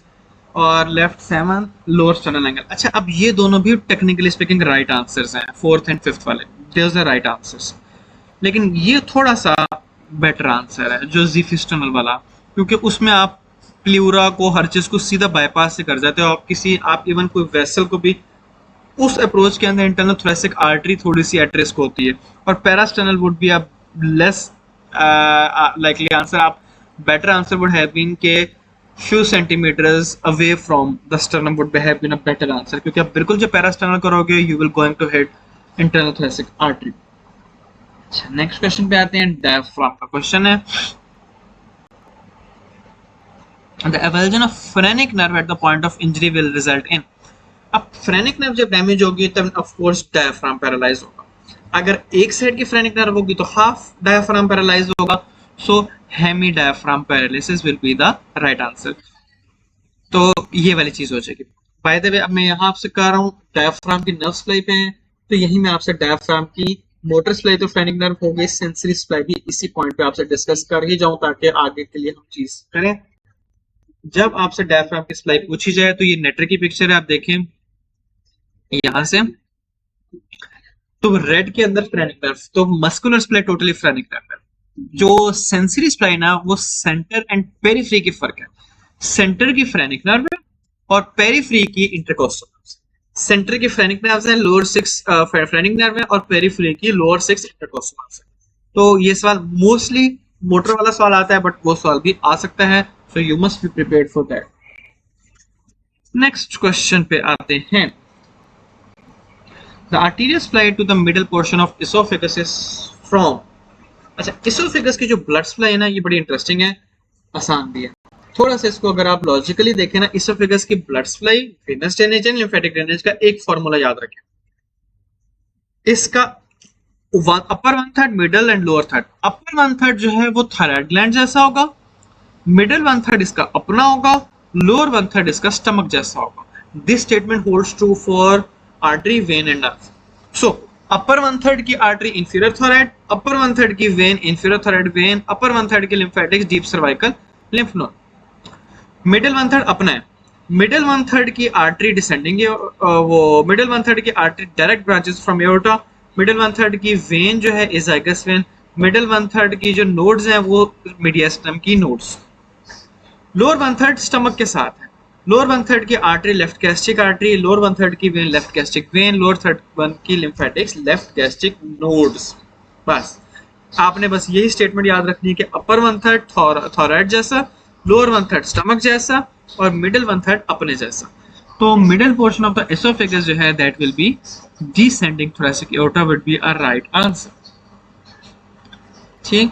और left seven lower sternal angle. अच्छा, अब ये दोनों भी टेक्निकली स्पीकिंग राइट आंसर्स हैं, फोर्थ एंड फिफ्थ वाले, देयर आर राइट आंसर्स। लेकिन ये थोड़ा सा बेटर आंसर है जो जीफिस्टनल वाला, क्योंकि उसमें आप प्लूरा को, हर चीज को सीधा बाईपास से कर जाते हो। आप इवन कोई वेसल को भी उस अप्रोच के अंदर इंटरनल थोरेसिक आर्टरी थोड़ी सी एट रिस्क होती है, और parasternal would be a less likely answer. आप better answer would have been के few centimeters away from the sternum would have been a better answer, क्योंकि आप बिल्कुल जो पैरास्टर्नल करोगे you will going to hit internal thoracic artery। अच्छा, next question पे आते हैं। डायफ्राम का क्वेश्चन है, the avulsion of phrenic nerve at the point of injury will result in। अब फ्रेनिक नर्व जब डैमेज होगी तब ऑफ कोर्स डायफ्राम पैरालाइज होगा। अगर एक साइड की फ्रेनिक नर्व होगी तो हाफ डायफ्राम पैरालाइज होगा, so hemi diaphragm paralysis will be the right answer. तो ये वाली चीज हो जाएगी। बाय द वे, अब मैं यहाँ आपसे कह रहा हूँ डायफ्राम की नर्व सप्लाई पे है, तो यही मैं आपसे डायफ्राम की मोटर सप्लाई तो फ्रेनिक नर्व हो गई, सेंसरी सप्लाई भी इसी पॉइंट पे आपसे डिस्कस कर ही जाऊं ताकि आगे के लिए हम चीज करें। जब आपसे डायफ्राम की सप्लाई पूछी जाए तो ये नेटवर्क की पिक्चर है, आप देखें यहां से, तो रेड के अंदर फ्रेनिक नर्व, तो muscular supply totally phrenic nerve है। जो सेंसरी सप्लाई ना, वो सेंटर एंड पेरिफेरी की फर्क है। सेंटर की फ्रेनिक नर्व है और पेरिफेरी की इंटरकोस्टल नर्व। सेंटर की फ्रेनिक नर्व है, लोअर 6 फ्रेनिक नर्व है, और पेरिफेरी की लोअर 6 इंटरकोस्टल नर्व है। तो ये सवाल मोस्टली मोटर वाला सवाल आता है, बट वो सवाल भी आ सकता है, so you must be prepared for that. Next question पे आते हैं। The arterial supply to the middle portion of esophagus is from। अच्छा, esophagus की जो ब्लड सप्लाई है ना, ये बड़ी इंटरेस्टिंग है, आसान भी है थोड़ा सा। इसको अगर आप लॉजिकली देखें ना, esophagus की blood supply, venous drainage and lymphatic drainage का एक फॉर्मूला याद रखें। इसका अपर 1/3, मिडल एंड लोअर थर्ड। अपर 1/3 जो है वो थायराइड ग्लैंड जैसा होगा, मिडल 1/3 इसका अपना होगा, लोअर 1/3 इसका स्टमक जैसा होगा। This statement holds true for artery, vein and nerve. So upper 1/3 की आर्टरी इंफीरियर थायराइड, अपर 1/3 की vein inferior thyroid vein, upper 1/3 की lymphatics deep cervical lymph node, middle 1/3 अपना है। मिडिल 1/3 की आर्टरी डिसेंडिंग, वो मिडिल 1/3 की artery direct branches from aorta, middle 1/3 की when जो है एजाइगस वेन, मिडिल 1/3 की जो नोड्स हैं वो मीडियस्टम की नोड्स। लोअर 1/3 स्टमक के साथ है। लोअर 1/3 की artery left gastric artery, lower 1/3 की when left gastric when, lower 1/3 की लिम्फेटिक्स लेफ्ट गैस्ट्रिक नोड्स। बस आपने बस यही स्टेटमेंट याद रखनी है कि अपर 1/3 थायराइड जैसा, लोअर 1/3 स्टमक जैसा, और मिडिल 1/3 अपने जैसा। तो middle portion of the oesophagus जो है that will B descending thoracic aorta would be a right answer. ठीक,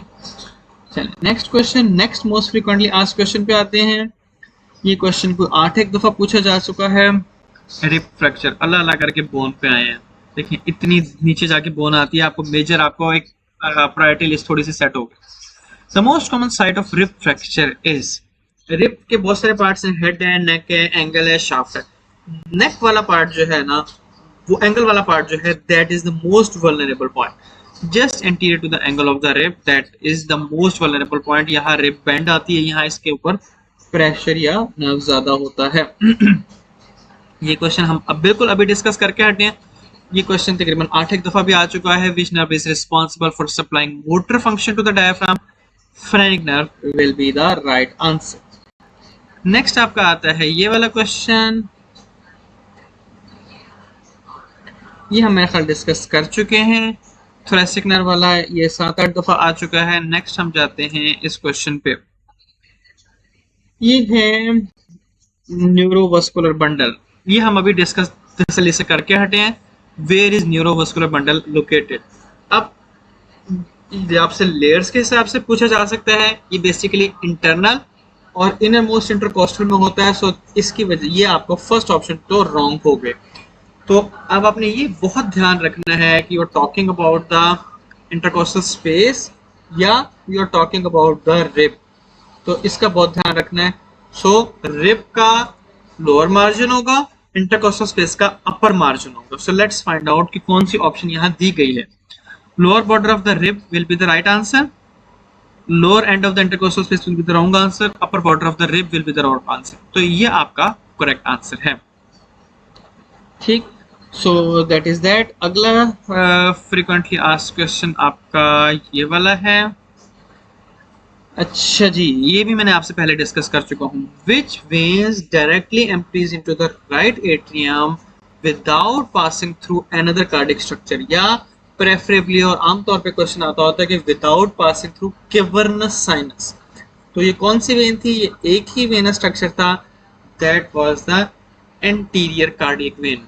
चलिए next question, next most frequently asked question पे आते हैं। ये क्वेश्चन को 8 दफा पूछा जा चुका है। रिप फ्रैक्चर, अल्लाह अल्लाह करके बोन पे आए हैं। देखिए इतनी नीचे जाके बोन आती है, आपको मेजर, आपको एक प्रायोरिटी लिस्ट थोड़ी सी सेट हो गई। The most common site of rib fracture is, rib के बहुत सारे पार्ट्स हैं, हेड है, नेक है, एंगल है, शाफ्ट है। नेक वाला पार्ट जो है ना, वो एंगल वाला पार्ट जो है, that is the most vulnerable point, just anterior to the angle of the rib, that is the most vulnerable point. यहाँ रिप बेंड आती है, यहाँ इसके ऊपर प्रेशर या नर्व ज्यादा होता है? ये क्वेश्चन हम अब बिल्कुल अभी डिस्कस करके हटे हैं। ये क्वेश्चन तकरीबन 8 दफा भी आ चुका है। Which nerve is responsible for supplying motor function to the diaphragm? Phrenic nerve will be the right answer. Next आपका आता है ये वाला क्वेश्चन, ये हम मेरे ख्याल डिस्कस कर चुके हैं। थोरेसिक नर्व वाला ये 7-8 दफा आ चुका है। नेक्स्ट हम जाते हैं इस क्वेश्चन पे, ये है न्यूरोवस्कुलर बंडल। ये हम अभी डिस्कस तसल्ली से करके हटे हैं। Where is neurovascular bundle located? अब आपसे लेयर्स के हिसाब से पूछा जा सकता है। ये बेसिकली इंटरनल और इनर मोस्ट इंटरकोस्टल में होता है। सो इसकी वजह ये आपको फर्स्ट ऑप्शन तो रॉन्ग हो गए। तो अब आपने ये बहुत ध्यान रखना है कि you are talking about the intercostal space या you are talking about the rib. तो इसका बहुत ध्यान रखना है। सो रिब का लोअर मार्जिन होगा, इंटरकोस्टल स्पेस का अपर मार्जिन होगा। सो लेट्स फाइंड आउट कि कौन सी ऑप्शन यहाँ दी गई है। Lower border of the rib will be the right answer, lower end of the intercostal space will be the wrong answer, upper border of the rib will be the wrong answer. तो ये आपका correct answer है। ठीक, सो that is that. अगला frequently asked question आपका ये वाला है। अच्छा जी, ये भी मैंने आपसे पहले डिस्कस कर चुका हूँ। Which veins directly empties into the right atrium without passing through another cardiac structure? या प्रेफरेबली और आमतौर पे क्वेश्चन आता होता है कि without passing through cavernous sinus. तो ये कौन सी वेन थी? ये एक ही वेनस स्ट्रक्चर था, that was the anterior cardiac vein,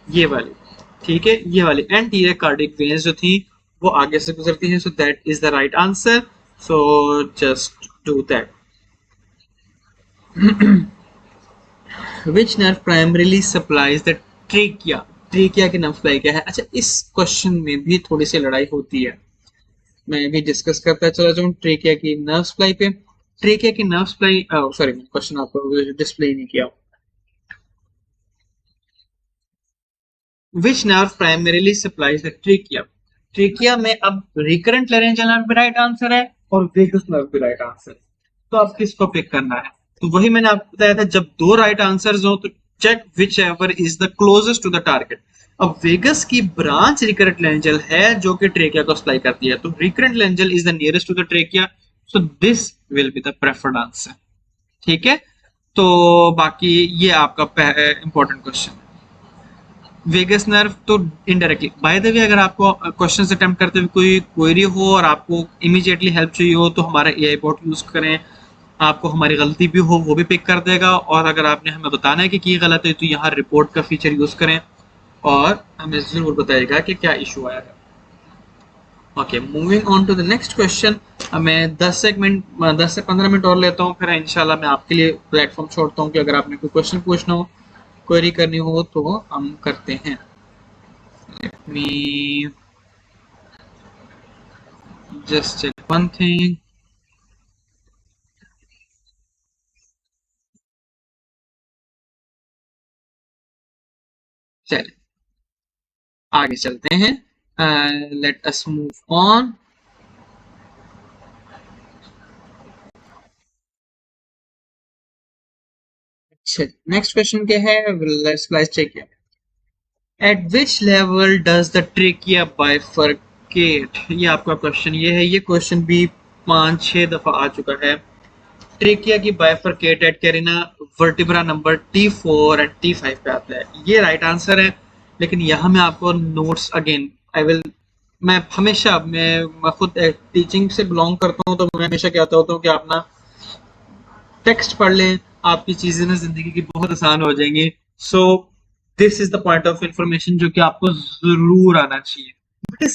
ये वाली। ठीक है, ये वाली एंटीरियर कार्डियक वेन्स जो थी वो आगे से गुजरती हैं। So that is the right answer. So just do that. Which nerve primarily supplies the trachea? Trachea की नर्व सप्लाई क्या है? अच्छा, इस क्वेश्चन में भी थोड़ी सी लड़ाई होती है। मैं भी डिस्कस करता चला जाऊं ट्रेकिया की नर्व सप्लाई पे। ट्रेकिया की नर्व सप्लाई, सॉरी क्वेश्चन आपको डिस्प्ले नहीं किया। Which nerve primarily supplies the trachea? Trachea में अब रिकरेंट लैरिंजियल नर्व भी राइट आंसर है और वेगस नर्व भी राइट आंसर है। तो आप किसको पिक करना है? तो वही मैंने आपको बताया था, जब दो राइट आंसर्स हो तो check which ever is the closest to the target. अब वेगस की ब्रांच रिकरेंट लैरिंजियल है जो कि ट्रेकिया को सप्लाई करती है, तो recurrent laryngeal is the nearest to the trachea. So this will be the preferred answer. ठीक है, तो बाकी ये आपका इंपॉर्टेंट क्वेश्चन है। वेगस नर्व तो इनडायरेक्टली, बाय द वे, अगर आपको क्वेश्चंस अटेम्प्ट करते हुए कोई क्वेरी हो और आपको इमीडिएटली हेल्प चाहिए हो तो हमारा एआई बॉट यूज करें। आपको हमारी गलती भी हो वो भी पिक कर देगा, और अगर आपने हमें बताना है कि गलत है तो यहाँ रिपोर्ट का फीचर यूज करें और हमें जरूर बताएगा कि क्या इशू आया है। Okay, moving on to the next question. मैं 10 से 15 मिनट और लेता हूँ, फिर इंशाल्लाह मैं आपके लिए प्लेटफॉर्म छोड़ता हूँ कि अगर आपने कोई क्वेश्चन पूछना हो, क्वेरी करनी हो तो हम करते हैं। Let me just check one thing. चलिए आगे चलते हैं। Let us move on. अच्छा, नेक्स्ट क्वेश्चन क्या है? Let's check it. At which level does the trachea bifurcate? ये आपका क्वेश्चन ये है। ये क्वेश्चन भी 5-6 दफा आ चुका है। ट्रेकिया की bifurcate at carina vertebra number T4 and T5 पे आता है। ये राइट आंसर है, लेकिन यहाँ मैं आपको नोट्स अगेन मैं हमेशा मैं खुद टीचिंग से बिलोंग करता हूँ, तो मैं हमेशा कहता होता हूँ कि आप ना टेक्स्ट पढ़ लें, आपकी चीजें ना जिंदगी की बहुत आसान हो जाएंगी। So this is the point of information जो कि आपको जरूर आना चाहिए।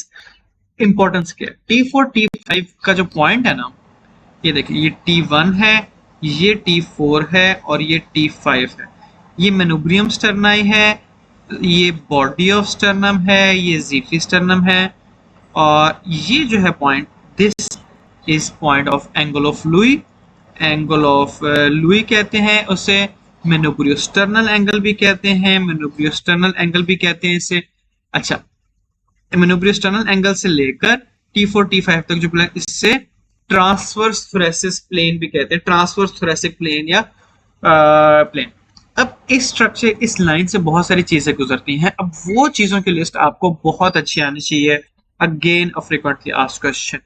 इंपॉर्टेंस क्या है? T4 T5 का जो पॉइंट है ना, ये देखिए, ये T1 है, ये T4 है और ये T5 है। ये मेनुब्रियम स्टर्नाई है, ये बॉडी ऑफ स्टर्नम है, ये जीफी स्टर्नम है, और ये जो है point, this is point of angle of Louis. Angle of Louis कहते हैं उसे, मेनुब्रियोस्टर्नल एंगल भी कहते हैं, मेनुब्रियोस्टर्नल एंगल भी कहते हैं इसे। अच्छा, मेनुब्रियोस्टर्नल एंगल से लेकर T4 T5 तक जो प्लेन, इससे ट्रांसवर्स थोरेसिक प्लेन भी कहते हैं, ट्रांसवर्स थोरेसिक प्लेन या प्लेन। अब इस स्ट्रक्चर, इस लाइन से बहुत सारी चीजें गुजरती हैं। अब वो चीजों की लिस्ट आपको बहुत अच्छी आनी चाहिए। Again a frequently asked question.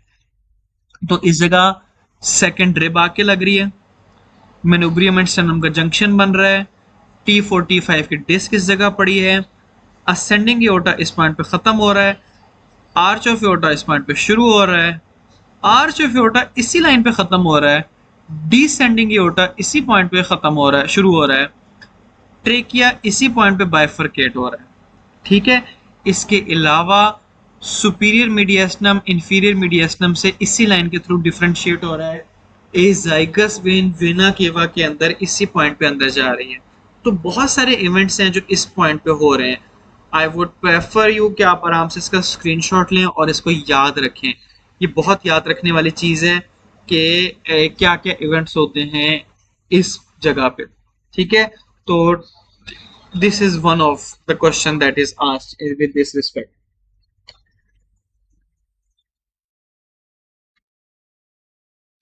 तो इस जगह सेकंड रिब आके लग रही है, मेनुब्रियम एंड स्टर्नम का जंक्शन बन रहा है, T45 की डिस्क इस जगह पड़ी है, असेंडिंग एओर्टा इस पॉइंट पे खत्म हो रहा है, आर्च ऑफ एओर्टा इस पॉइंट पे शुरू हो रहा है, आर्च ऑफ एओर्टा इसी लाइन पे खत्म हो रहा है, डिसेंडिंग एओर्टा इसी पॉइंट पे खत्म हो रहा है, शुरू हो रहा है, ट्रेकिया इसी पॉइंट पे बाइफरकेट हो रहा है। ठीक है। इसके अलावा सुपीरियर मीडियस्टम इंफीरियर मीडियस्टम से इसी लाइन के थ्रू डिफरेंशिएट हो रहा है। एजाइगस वेन वेना केवा के अंदर इसी पॉइंट पे अंदर जा रही है। तो बहुत सारे इवेंट्स हैं जो इस पॉइंट पे हो रहे हैं। आई वुड प्रेफर यू कि आप आराम से इसका स्क्रीनशॉट लें और इसको याद रखें। ये बहुत याद रखने वाली चीज़ है कि क्या क्या इवेंट्स होते हैं इस जगह पे। ठीक है। तो this is one of the question that is asked with this respect.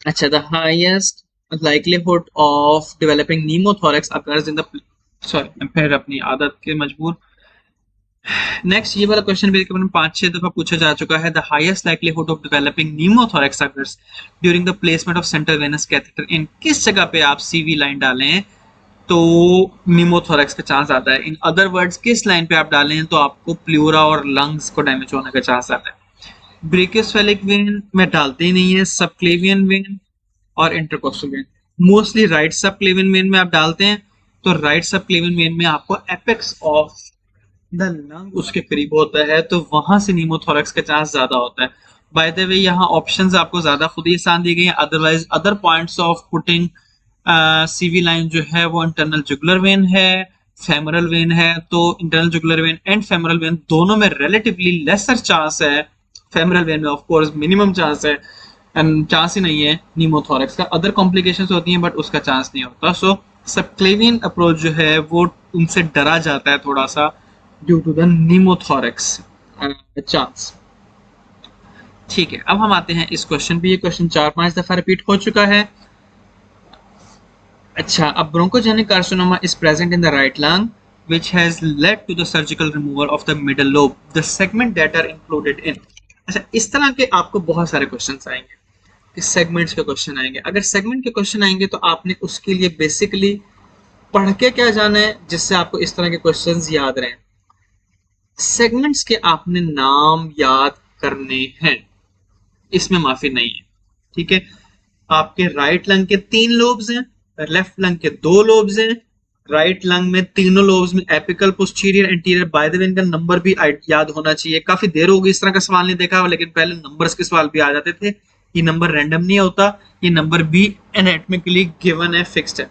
अच्छा, the highest likelihood of developing pneumothorax occurs in the sorry, मैं फिर अपनी आदत के मजबूर। नेक्स्ट ये वाला क्वेश्चन भी तकरीबन 5-6 दफा पूछा जा चुका है। The highest likelihood of developing pneumothorax occurs during the placement of central venous catheter in. किस जगह पे आप सीवी लाइन डालें तो न्यूमोथोरैक्स का चांस आता है। इन अदर वर्ड्स, किस लाइन पे आप डालें तो आपको प्लूरा और लंग्स को डैमेज होने का चांस आता है। ब्रेकियोसेफेलिक वेन में डालते ही नहीं है, सबक्लेवियन वेन और intercostal when. Mostly right subclavian vein में आप डालते हैं, तो राइट सबक्लेवियन वेन में आपको एपेक्स ऑफ द लंग उसके करीब होता है, तो वहां से न्यूमोथोरैक्स का चांस ज्यादा होता है। बाय द वे, यहाँ ऑप्शंस आपको ज्यादा खुद ही आसान दी गई हैं। Otherwise other points of putting CV line जो है वो इंटरनल जुगुलर वेन है, फेमरल वेन है। तो internal jugular vein and femoral when दोनों में रिलेटिवली लेसर चांस है। फेमरल वेन में ऑफ कोर्स मिनिमम चांस है, एंड चांस ही नहीं है न्यूमोथोरैक्स का। अदर कॉम्प्लिकेशंस होती हैं बट उसका चांस नहीं होता। सो सबक्लेवियन अप्रोच जो है वो उनसे डरा जाता है थोड़ा सा due to the pneumothorax chance. ठीक है, अब हम आते हैं इस क्वेश्चन पे। ये क्वेश्चन 4-5 दफा रिपीट हो चुका है। अच्छा, अब bronchogenic carcinoma is present in the right lung which has led to the surgical removal of the middle lobe, the segment that are included in। अच्छा, इस तरह के आपको बहुत सारे क्वेश्चंस आएंगे कि सेगमेंट्स के क्वेश्चन आएंगे। अगर सेगमेंट के क्वेश्चन आएंगे तो आपने उसके लिए बेसिकली पढ़ के क्या जाना है जिससे आपको इस तरह के क्वेश्चंस याद रहें। सेगमेंट्स के आपने नाम याद करने हैं, इसमें माफी नहीं है। ठीक है। आपके राइट लंग के 3 लोब्स हैं, लेफ्ट लंग के 2 लोब्स हैं। राइट लंग में तीनों लोब्स में apical, posterior, anterior. Bye the वे, इनका नंबर भी याद होना चाहिए। काफी देर होगी इस तरह का सवाल नहीं देखा, लेकिन पहले नंबर्स के सवाल भी आ जाते थे। ये नंबर रैंडम नहीं होता, ये नंबर भी एनाटॉमिकली गिवन है, फिक्स्ड है।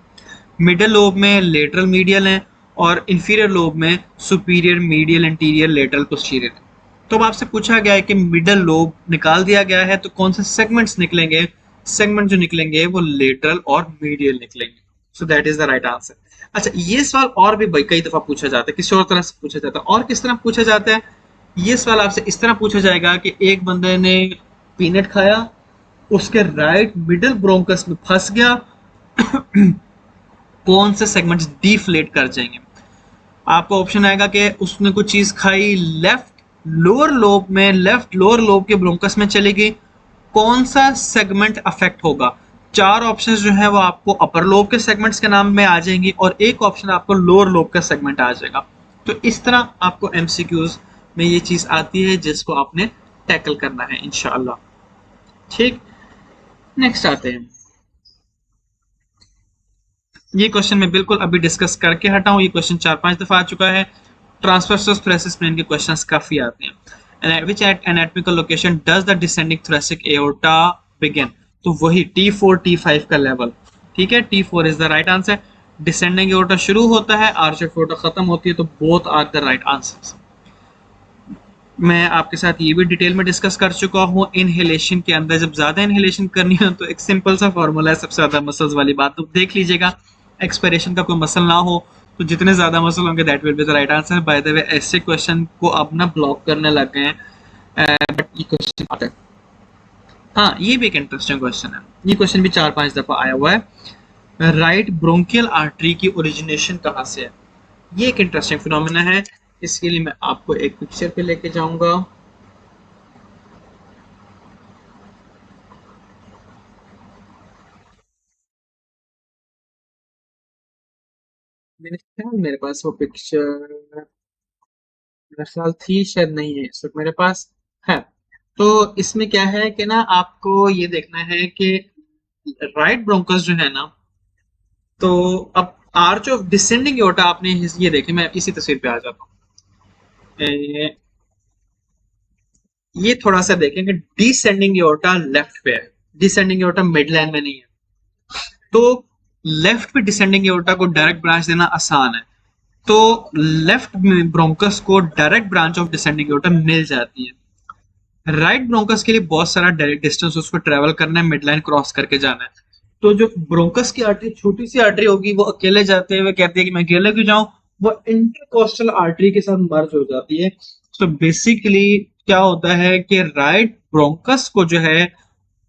मिडल लोब में लेटरल मीडियल है और इंफीरियर लोब में superior, medial, anterior, lateral, posterior. तो अब आपसे पूछा गया है कि मिडल लोब निकाल दिया गया है तो कौन से सेगमेंट्स निकलेंगे। सेगमेंट जो निकलेंगे वो लेटरल और मीडियल निकलेंगे। सो that is the right answer. अच्छा, ये सवाल और भी कई दफा पूछा जाता है, किसी और तरह से पूछा जाता है। और किस तरह पूछा जाता है, ये सवाल आपसे इस तरह पूछा जाएगा कि एक बंदे ने पीनट खाया, उसके राइट मिडिल ब्रोंकस में फंस गया, कौन से सेगमेंट्स डिफ्लेट कर जाएंगे। आपको ऑप्शन आएगा कि उसने कुछ चीज खाई, लेफ्ट लोअर लोब में, लेफ्ट लोअर लोब के ब्रोंकस में चली गई, कौन सा सेगमेंट अफेक्ट होगा। 4 ऑप्शंस जो है वो आपको अपर लोब के सेगमेंट्स के नाम में आ जाएंगी और एक ऑप्शन आपको लोअर लोब का सेगमेंट आ जाएगा। तो इस तरह आपको एमसीक्यूज में ये चीज आती है जिसको आपने टैकल करना है इंशाअल्लाह। ठीक, नेक्स्ट आते हैं। ये क्वेश्चन मैं बिल्कुल अभी डिस्कस करके हटा हूं, ये क्वेश्चन 4-5 दफा आ चुका है। ट्रांसवर्स thoracic plane के क्वेश्चंस काफी आते हैं। And at which anatomical location does the descending thoracic aorta begin? तो वही T4 T5 का लेवल। ठीक है, T4 is the right answer. Descending aorta शुरू होता है, आर्च ऑफ एओर्टा खत्म होती है, तो both are the right answers. मैं आपके साथ ये भी डिटेल में डिस्कस कर चुका हूँ। इनहेलेशन के अंदर जब ज्यादा इनहेलेशन करनी हो तो एक सिंपल सा फॉर्मूला है, सबसे ज्यादा मसल्स वाली बात तो देख लीजिएगा। एक्सपायरेशन का कोई मसल ना हो तो जितने ज्यादा मसल होंगे that will be the right answer. Bye the वे, ऐसे क्वेश्चन को अब ना ब्लॉक करने लग गए हैं, बट ये क्वेश्चन आता है। हाँ, ये भी एक इंटरेस्टिंग क्वेश्चन है। ये क्वेश्चन भी 4-5 दफा आया हुआ है। राइट ब्रोंकियल आर्टरी की ओरिजिनेशन कहाँ से है? ये एक इंटरेस्टिंग फिनोमेना है। इसके लिए मैं आपको एक पिक्चर पे लेके जाऊंगा। मेरे पास वो पिक्चर मेरे ख्याल थी, शायद नहीं है इस वक्त मेरे पास। है। तो इसमें क्या है कि ना आपको ये देखना है कि राइट ब्रोंकस जो है ना, तो अब आर्च ऑफ डिसेंडिंग एओर्टा आपने ये देखे, मैं इसी तस्वीर पे आ जाता हूँ। ये थोड़ा सा देखेंगे, डिसेंडिंग एओर्टा लेफ्ट पे है, डिसेंडिंग एओर्टा मिड लाइन में नहीं है। तो लेफ्ट पे डिसेंडिंग एओर्टा को डायरेक्ट ब्रांच देना आसान है। तो लेफ्ट में ब्रोंकस को direct branch of descending aorta मिल जाती है। राइट ब्रोंकस के लिए बहुत सारा डायरेक्ट डिस्टेंस उसको ट्रेवल करना है, मिड लाइन क्रॉस करके जाना है। तो जो ब्रोंकस की आर्टरी छोटी सी आर्टरी होगी, वो अकेले जाते हुए कहती है कि मैं अकेले क्यों जाऊं, वो इंटरकोस्टल आर्टरी के साथ मर्ज हो जाती है। तो बेसिकली क्या होता है कि राइट ब्रोंकस को जो है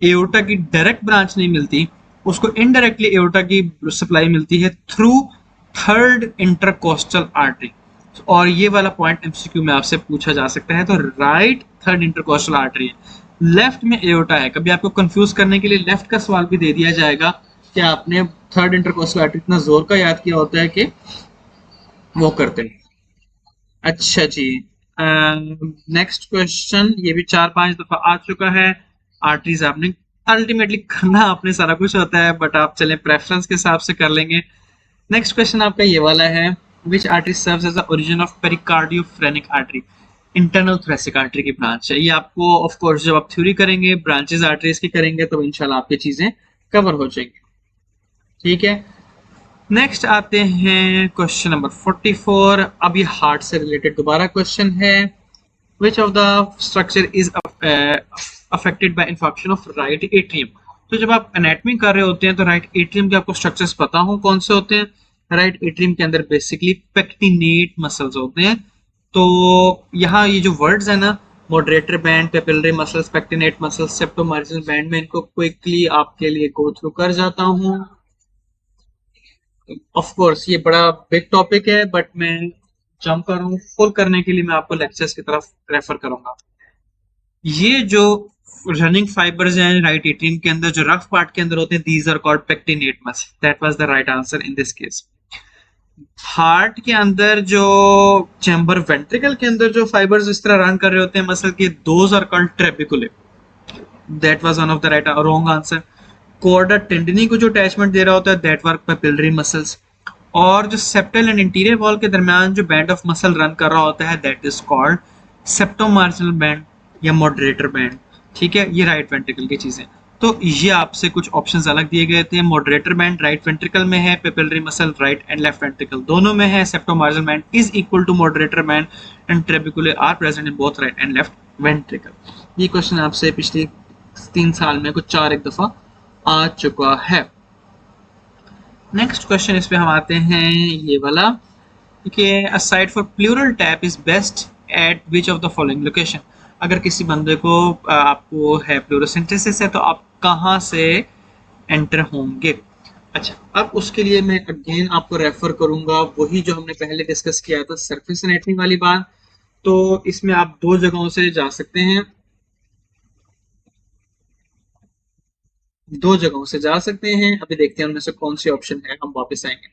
एओर्टा की डायरेक्ट ब्रांच नहीं मिलती, उसको इनडायरेक्टली एओर्टा की सप्लाई मिलती है थ्रू थर्ड इंटरकोस्टल आर्टरी। और ये वाला पॉइंट एमसीक्यू में आपसे पूछा जा सकता है। तो राइट थर्ड इंटरकोस्टल आर्टरी है, लेफ्ट में एओर्टा है। कभी आपको कंफ्यूज करने के लिए लेफ्ट का सवाल भी दे दिया जाएगा कि आपने थर्ड इंटरकोस्टल आर्टरी इतना जोर का याद किया होता है कि वो करते हैं। अच्छा जी, नेक्स्ट क्वेश्चन, ये भी 4-5 दफा आ चुका है। आर्टरीज आपने अल्टीमेटली करना आपने सारा कुछ होता है, बट आप चले प्रेफरेंस के हिसाब से कर लेंगे। नेक्स्ट क्वेश्चन आपका ये वाला है, which artery serves as the origin of pericardiophrenic artery? Internal thoracic artery की ब्रांच है ये। आपको ऑफ कोर्स जब आप थ्योरी करेंगे ब्रांचेस आर्टरीज की करेंगे तो इंशाल्लाह आपकी चीजें कवर हो जाएंगी। ठीक है। नेक्स्ट आते हैं क्वेश्चन नंबर 44। अब ये हार्ट से रिलेटेड दोबारा क्वेश्चन है। Which of the structure is affected by infarction of right atrium? तो जब आप एनाटॉमी कर रहे होते हैं तो राइट एट्रियम के आपको स्ट्रक्चर्स पता हो कौन से होते हैं? राइट एट्रियम के अंदर बेसिकली पेक्टिनेट मसल्स होते हैं। तो यहाँ ये जो वर्ड्स है ना, moderator band, papillary muscles, pectinate muscles, septomarginal band, में इनको क्विकली आपके लिए गो थ्रू कर जाता हूँ। ऑफ कोर्स ये बड़ा बिग टॉपिक है, बट मैं जंप कर रहा हूँ, फुल करने के लिए मैं आपको लेक्चर्स की तरफ रेफर करूंगा। ये जो रनिंग फाइबर्स हैं राइट एट्रियम के अंदर, जो रफ पार्ट के अंदर होते हैं, these are called pectinate muscle. That was the right answer in this case. Heart के अंदर जो चैम्बर वेंट्रिकल के अंदर जो फाइबर्स इस तरह रन कर रहे होते हैं मसल के, those are called trabeculae. That was one of the right wrong answer. Chordae tendineae को जो अटैचमेंट दे रहा होता है, दैट वर्क पेपिलरी मसल्स। और जो सेप्टल एंड इंटीरियर वॉल के दरमियान जो बैंड ऑफ मसल रन कर रहा होता है, दैट इज कॉल्ड सेप्टोमार्जिनल बैंड या मॉडरेटर बैंड। ठीक है, ये राइट वेंट्रिकल की चीजें। तो ये आपसे कुछ ऑप्शंस अलग दिए गए थे। मॉडरेटर बैंड राइट वेंट्रिकल में है, papillary muscle right and left ventricle दोनों में है, septomarginal band is equal to moderator band and trabeculae are present in both right and left ventricle. ये क्वेश्चन आपसे पिछले 3 साल में कुछ 4 एक दफा आ चुका है। नेक्स्ट क्वेश्चन इस पे हम आते हैं ये वाला कि a site for pleural tap is best at which of the following location? अगर किसी बंदे को आपको है प्लूरोसिंथेसिस है तो आप कहाँ से एंटर होंगे? अच्छा, अब उसके लिए मैं अगेन आपको रेफर करूंगा वही जो हमने पहले डिस्कस किया था, सरफेस एनाटॉमी वाली बात। तो इसमें आप 2 जगहों से जा सकते हैं, 2 जगहों से जा सकते हैं। अभी देखते हैं उनमें से कौन सी ऑप्शन है, हम वापस आएंगे।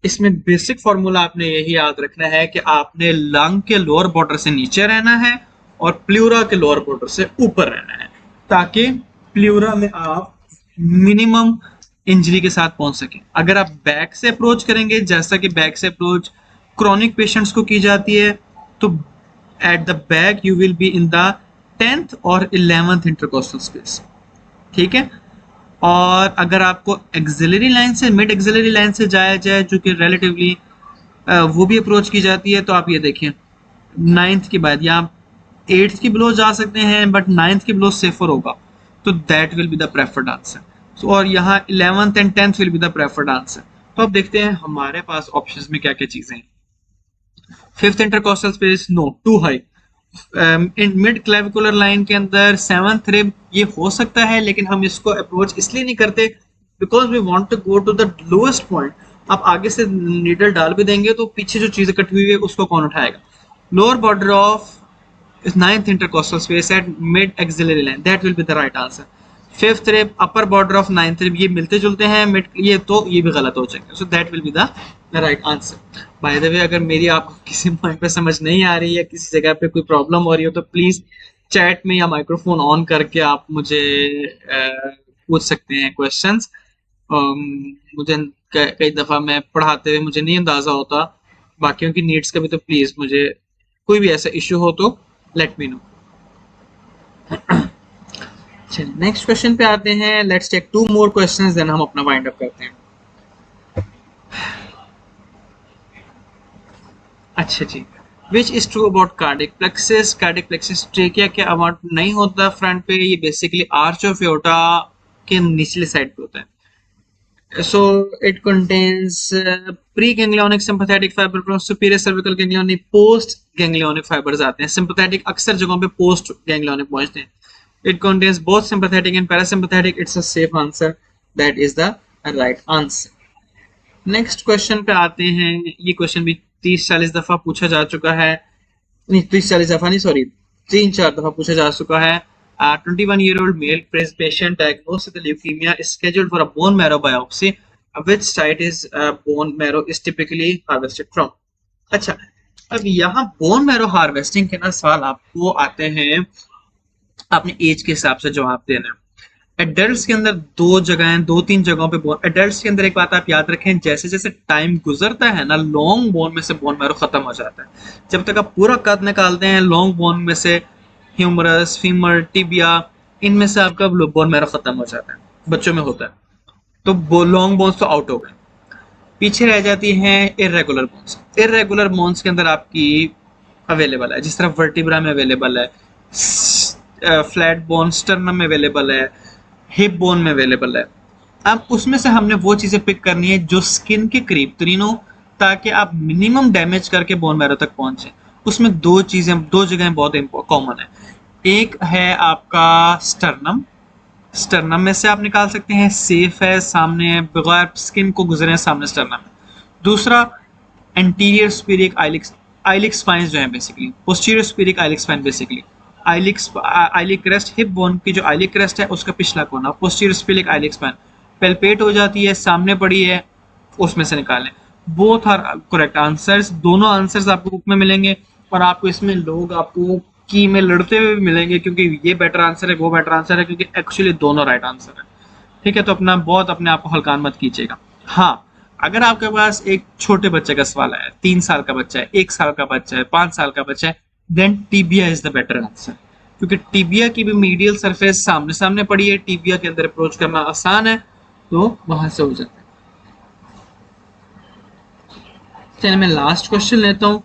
इसमें बेसिक फॉर्मूला आपने यही याद रखना है कि आपने लंग के लोअर बॉर्डर से नीचे रहना है और प्लूरा के लोअर बॉर्डर से ऊपर रहना है, ताकि प्लूरा में आप मिनिमम इंजरी के साथ पहुंच सकें। अगर आप बैक से अप्रोच करेंगे, जैसा कि बैक से अप्रोच क्रॉनिक पेशेंट्स को की जाती है, तो at the back you will be in the 10th और 11th इंटरकोस्टल स्पेस। ठीक है। और अगर आपको एक्सिलरी लाइन से, मिड एक्सिलरी लाइन से जाया जाए, जो कि रिलेटिवली वो भी अप्रोच की जाती है, तो आप ये देखें 9th के बाद या 8th के बिलो जा सकते हैं, बट 9th के बिलो सेफर होगा, तो that will be the preferred answer. और यहाँ 11th and 10th will be the preferred answer. तो अब देखते हैं हमारे पास ऑप्शंस में क्या क्या चीजें हैं। 5th intercostal space, no, too high. In mid clavicular line के अंदर 7th रिब, ये हो सकता है, लेकिन हम इसको अप्रोच इसलिए नहीं करते because we want to go to the lowest point. आप आगे से नीडल डाल भी देंगे तो पीछे जो चीजें कटी हुई है उसको कौन उठाएगा। Lower border of ninth intercostal space at mid axillary line, that will be the right answer। Fifth rib, upper border of ninth rib, ये मिलते जुलते हैं मिड, ये तो ये भी गलत हो जाएंगे। सो that will be the right answer. Bye the way, अगर मेरी आपको किसी पॉइंट पे समझ नहीं आ रही है, किसी जगह पे कोई प्रॉब्लम हो रही हो, तो प्लीज चैट में या माइक्रोफोन ऑन करके आप मुझे पूछ सकते हैं क्वेश्चंस। मुझे कई दफा मैं पढ़ाते हुए मुझे नहीं अंदाजा होता बाकियों की नीड्स का भी, तो प्लीज मुझे कोई भी ऐसा इश्यू हो तो लेट मी नो। चलिए नेक्स्ट क्वेश्चन पे आते हैं। Let's take 2 more questions, then हम अपना वाइंड अप करते हैं। अच्छा जी, which is true about cardiac plexus. Cardiac plexus trachea के अबाउट नहीं होता फ्रंट पे, ये बेसिकली आर्च ऑफ एओर्टा के निचले साइड पे होता है। So it contains pre-ganglionic sympathetic fiber from superior cervical ganglion, post ganglionic fibers आते हैं। sympathetic अक्सर जगहों पे post ganglionic पहुंचते हैं। It contains both sympathetic and parasympathetic। It's a safe answer, that is the right answer। Next question पे आते हैं। ये क्वेश्चन भी 30-40 दफा पूछा जा चुका है, नहीं 30-40 दफा नहीं, सॉरी 3-4 दफा पूछा जा चुका है। 21-year-old male patient diagnosed with leukemia is scheduled for a bone marrow biopsy. Which site is bone marrow is typically harvested from? अच्छा, अब यहाँ बोन मैरो हार्वेस्टिंग के ना सवाल आपको आते हैं अपने एज के हिसाब से जवाब देना। एडल्ट्स के अंदर 2-3 जगहों पे बोन। एडल्ट्स के अंदर एक बात आप याद रखें, जैसे जैसे टाइम गुजरता है ना, लॉन्ग बोन में से बोन मैरो खत्म हो जाता है। जब तक आप पूरा कद निकालते हैं लॉन्ग बोन में से, ह्यूमरस, फीमर, टिबिया, इनमें से आपका बोन मैरो खत्म हो जाता है, बच्चों में होता है। तो लॉन्ग बोन्स तो आउट हो गए, पीछे रह जाती हैं इर्रेगुलर बोन्स। इर्रेगुलर बोन्स के अंदर आपकी अवेलेबल है, जिस तरह वर्टिब्रा में अवेलेबल है, फ्लैट बोन स्टर्नम में अवेलेबल है, हिप बोन में अवेलेबल है। अब उसमें से हमने वो चीजें पिक करनी है जो स्किन के करीब तरीन हो, ताकि आप मिनिमम डैमेज करके बोन मैरो तक पहुंचे। उसमें 2 जगहें बहुत कॉमन है। एक है आपका स्टर्नम, स्टर्नम में से आप निकाल सकते हैं, सेफ है, सामने बगैर स्किन को गुजरे सामने स्टर्नम है। दूसरा एंटीरियर स्पीरिक आइलिक स्पाइन जो है basically, posterior superior iliac spine basically, iliac crest, hip bone की जो आइलिक क्रेस्ट है उसका पिछला कोना, posterior superior iliac spine palpate हो जाती है, सामने पड़ी है, उसमें से निकालें। बोथ आर करेक्ट आंसर्स, दोनों आंसर्स आपको बुक में मिलेंगे और आपको इसमें लोग आपको की में लड़ते हुए भी मिलेंगे, क्योंकि ये बेटर आंसर है, वो बेटर आंसर है, क्योंकि एक्चुअली दोनों राइट आंसर है। ठीक है, तो अपने आप को हल्कान मत कीजिएगा। हाँ, अगर आपके पास एक छोटे बच्चे का सवाल है, 3 साल का बच्चा है, 1 साल का बच्चा है, 5 साल का बच्चा है, then tibia is the better answer, क्योंकि टिबिया की भी मीडियल सरफेस सामने सामने पड़ी है, टिबिया के अंदर अप्रोच करना आसान है, तो वहां से हो जाता है। चलिए मैं लास्ट क्वेश्चन लेता हूँ,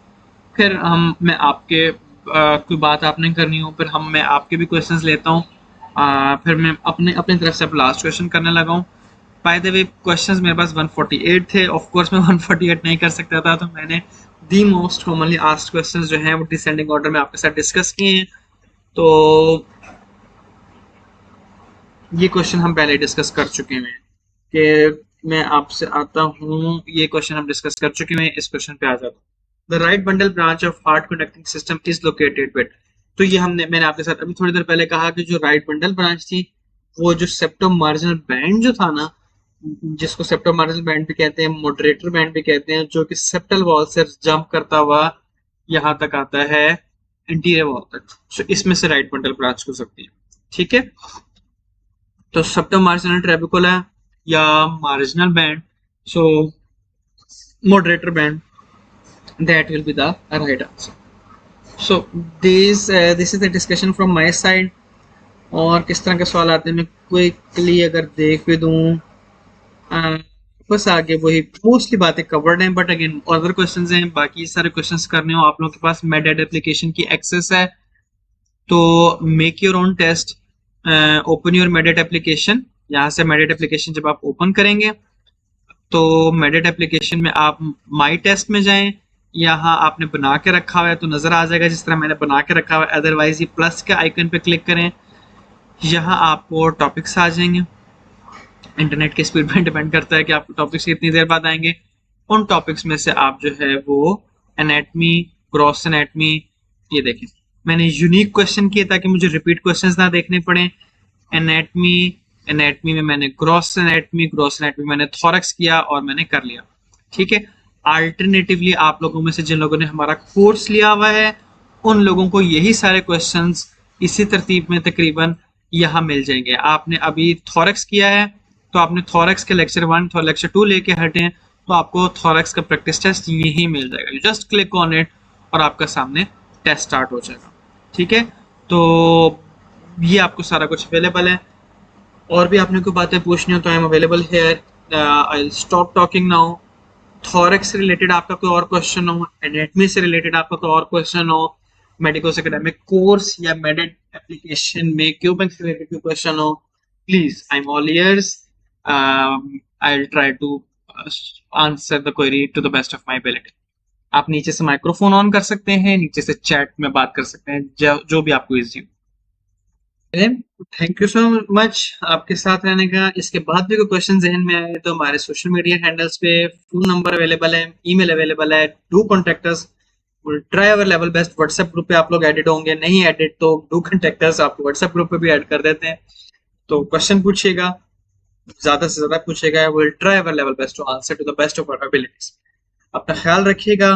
फिर मैं आपके कोई बात आपने करनी हो, फिर मैं आपके भी क्वेश्चंस लेता हूँ, फिर मैं अपनी तरफ से लास्ट क्वेश्चन करने लगा हूँ। बाय द वे क्वेश्चंस मेरे पास 148 थे, ऑफ कोर्स मैं 148 नहीं कर सकता था, तो मैंने the most commonly asked questions जो हैं वो डिसेंडिंग ऑर्डर में आपके साथ डिस्कस किए हैं। तो ये क्वेश्चन हम पहले डिस्कस कर चुके हैं कि मैं आपसे आता हूँ, ये क्वेश्चन हम डिस्कस कर चुके हैं, इस क्वेश्चन पे आ जाता हूँ। The right bundle branch of heart conducting system is located with. तो ये मैंने आपके साथ अभी थोड़ी देर पहले कहा कि जो राइट बंडल ब्रांच थी, वो जो सेप्टम मार्जिनल बैंड जो था ना, जिसको सेप्टम मार्जिनल बैंड भी कहते हैं, मॉडरेटर बैंड भी कहते हैं, जो कि सेप्टल वॉल से जंप करता हुआ यहाँ तक आता है एंटीरियर वॉल तक, so इसमें से राइट बंडल ब्रांच हो सकती है। ठीक है, तो सेप्टम मार्जिनल ट्रेबिकुला या marginal band, so moderator band, that will be the right answer। so this is the discussion from my side। और किस तरह के सवाल आते हैं मैं क्विकली अगर देख भी दूं, बस आगे वही मोस्टली बातें कवर्ड हैं, बट अगेन अदर क्वेश्चंस हैं, बाकी सारे क्वेश्चंस करने हो आप लोगों के पास मेडेट एप्लीकेशन की एक्सेस है, तो make your own test, open your मेडेट एप्लीकेशन। यहाँ से मेडेट एप्लीकेशन जब आप ओपन करेंगे तो मेडेट एप्लीकेशन में आप माई टेस्ट में जाएं, यहाँ आपने बना के रखा हुआ है तो नजर आ जाएगा जिस तरह मैंने बना के रखा हुआ है, अदरवाइज ये प्लस के आइकन पे क्लिक करें, यहाँ आपको टॉपिक्स आ जाएंगे। इंटरनेट की स्पीड पर डिपेंड करता है कि आपको टॉपिक्स कितनी देर बाद आएंगे। उन टॉपिक्स में से आप जो है वो एनेटमी, ग्रॉस एनेटमी, ये देखें मैंने यूनिक क्वेश्चन किए ताकि मुझे रिपीट क्वेश्चंस ना देखने पड़े। एनेटमी, एनेटमी में मैंने ग्रॉस एनेटमी मैंने थॉरक्स किया और मैंने कर लिया। ठीक है। अल्टरनेटिवली आप लोगों में से जिन लोगों ने हमारा कोर्स लिया हुआ है उन लोगों को यही सारे क्वेश्चंस इसी तरतीब में तकरीबन यहाँ मिल जाएंगे। आपने अभी थॉरक्स किया है तो आपने थॉरक्स के लेक्चर 1 लेक्चर 2 लेके हटे हैं तो आपको थॉरक्स का प्रैक्टिस टेस्ट यही मिल जाएगा। You just click on it और आपका सामने टेस्ट स्टार्ट हो जाएगा। ठीक है। तो ये आपको सारा कुछ अवेलेबल है। और भी आपने कोई बातें पूछनी हो तो I am available here. I will stop talking now. Thorax से रिलेटेड आपका कोई और क्वेश्चन हो, एनेटमी से रिलेटेड आपका कोई और क्वेश्चन हो, मेडिकोस एकेडमिक कोर्स या मेडिट एप्लीकेशन में क्यूबिक से रिलेटेड कोई क्वेश्चन हो, please I am all ears. I will try to answer the query to the best of my ability. आप नीचे से माइक्रोफोन ऑन कर सकते हैं, नीचे से चैट में बात कर सकते हैं, जो भी आपको इजी हो। थैंक यू सो मच आपके साथ रहने का। इसके बाद भी कोई क्वेश्चन जहन में आए तो हमारे सोशल मीडिया हैंडल्स पे फोन नंबर अवेलेबल है, ईमेल अवेलेबल है, do contact us. Will try our level best. WhatsApp group पे आप लोग एडिट होंगे, नहीं एडिट तो डू कॉन्टेक्ट अस, आपको व्हाट्सएप ग्रुप पे भी ऐड कर देते हैं। तो क्वेश्चन पूछिएगा, ज्यादा से ज्यादा पूछेगा। Will try our level best to answer to the best of our abilities. अपना ख्याल रखिएगा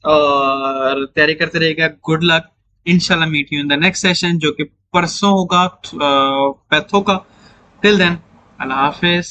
और तैयारी करते रहिएगा। Good luck. इंशाल्लाह meet you in the next session जो कि परसों होगा पैथो का। टिल देन अल्लाह हाफिज।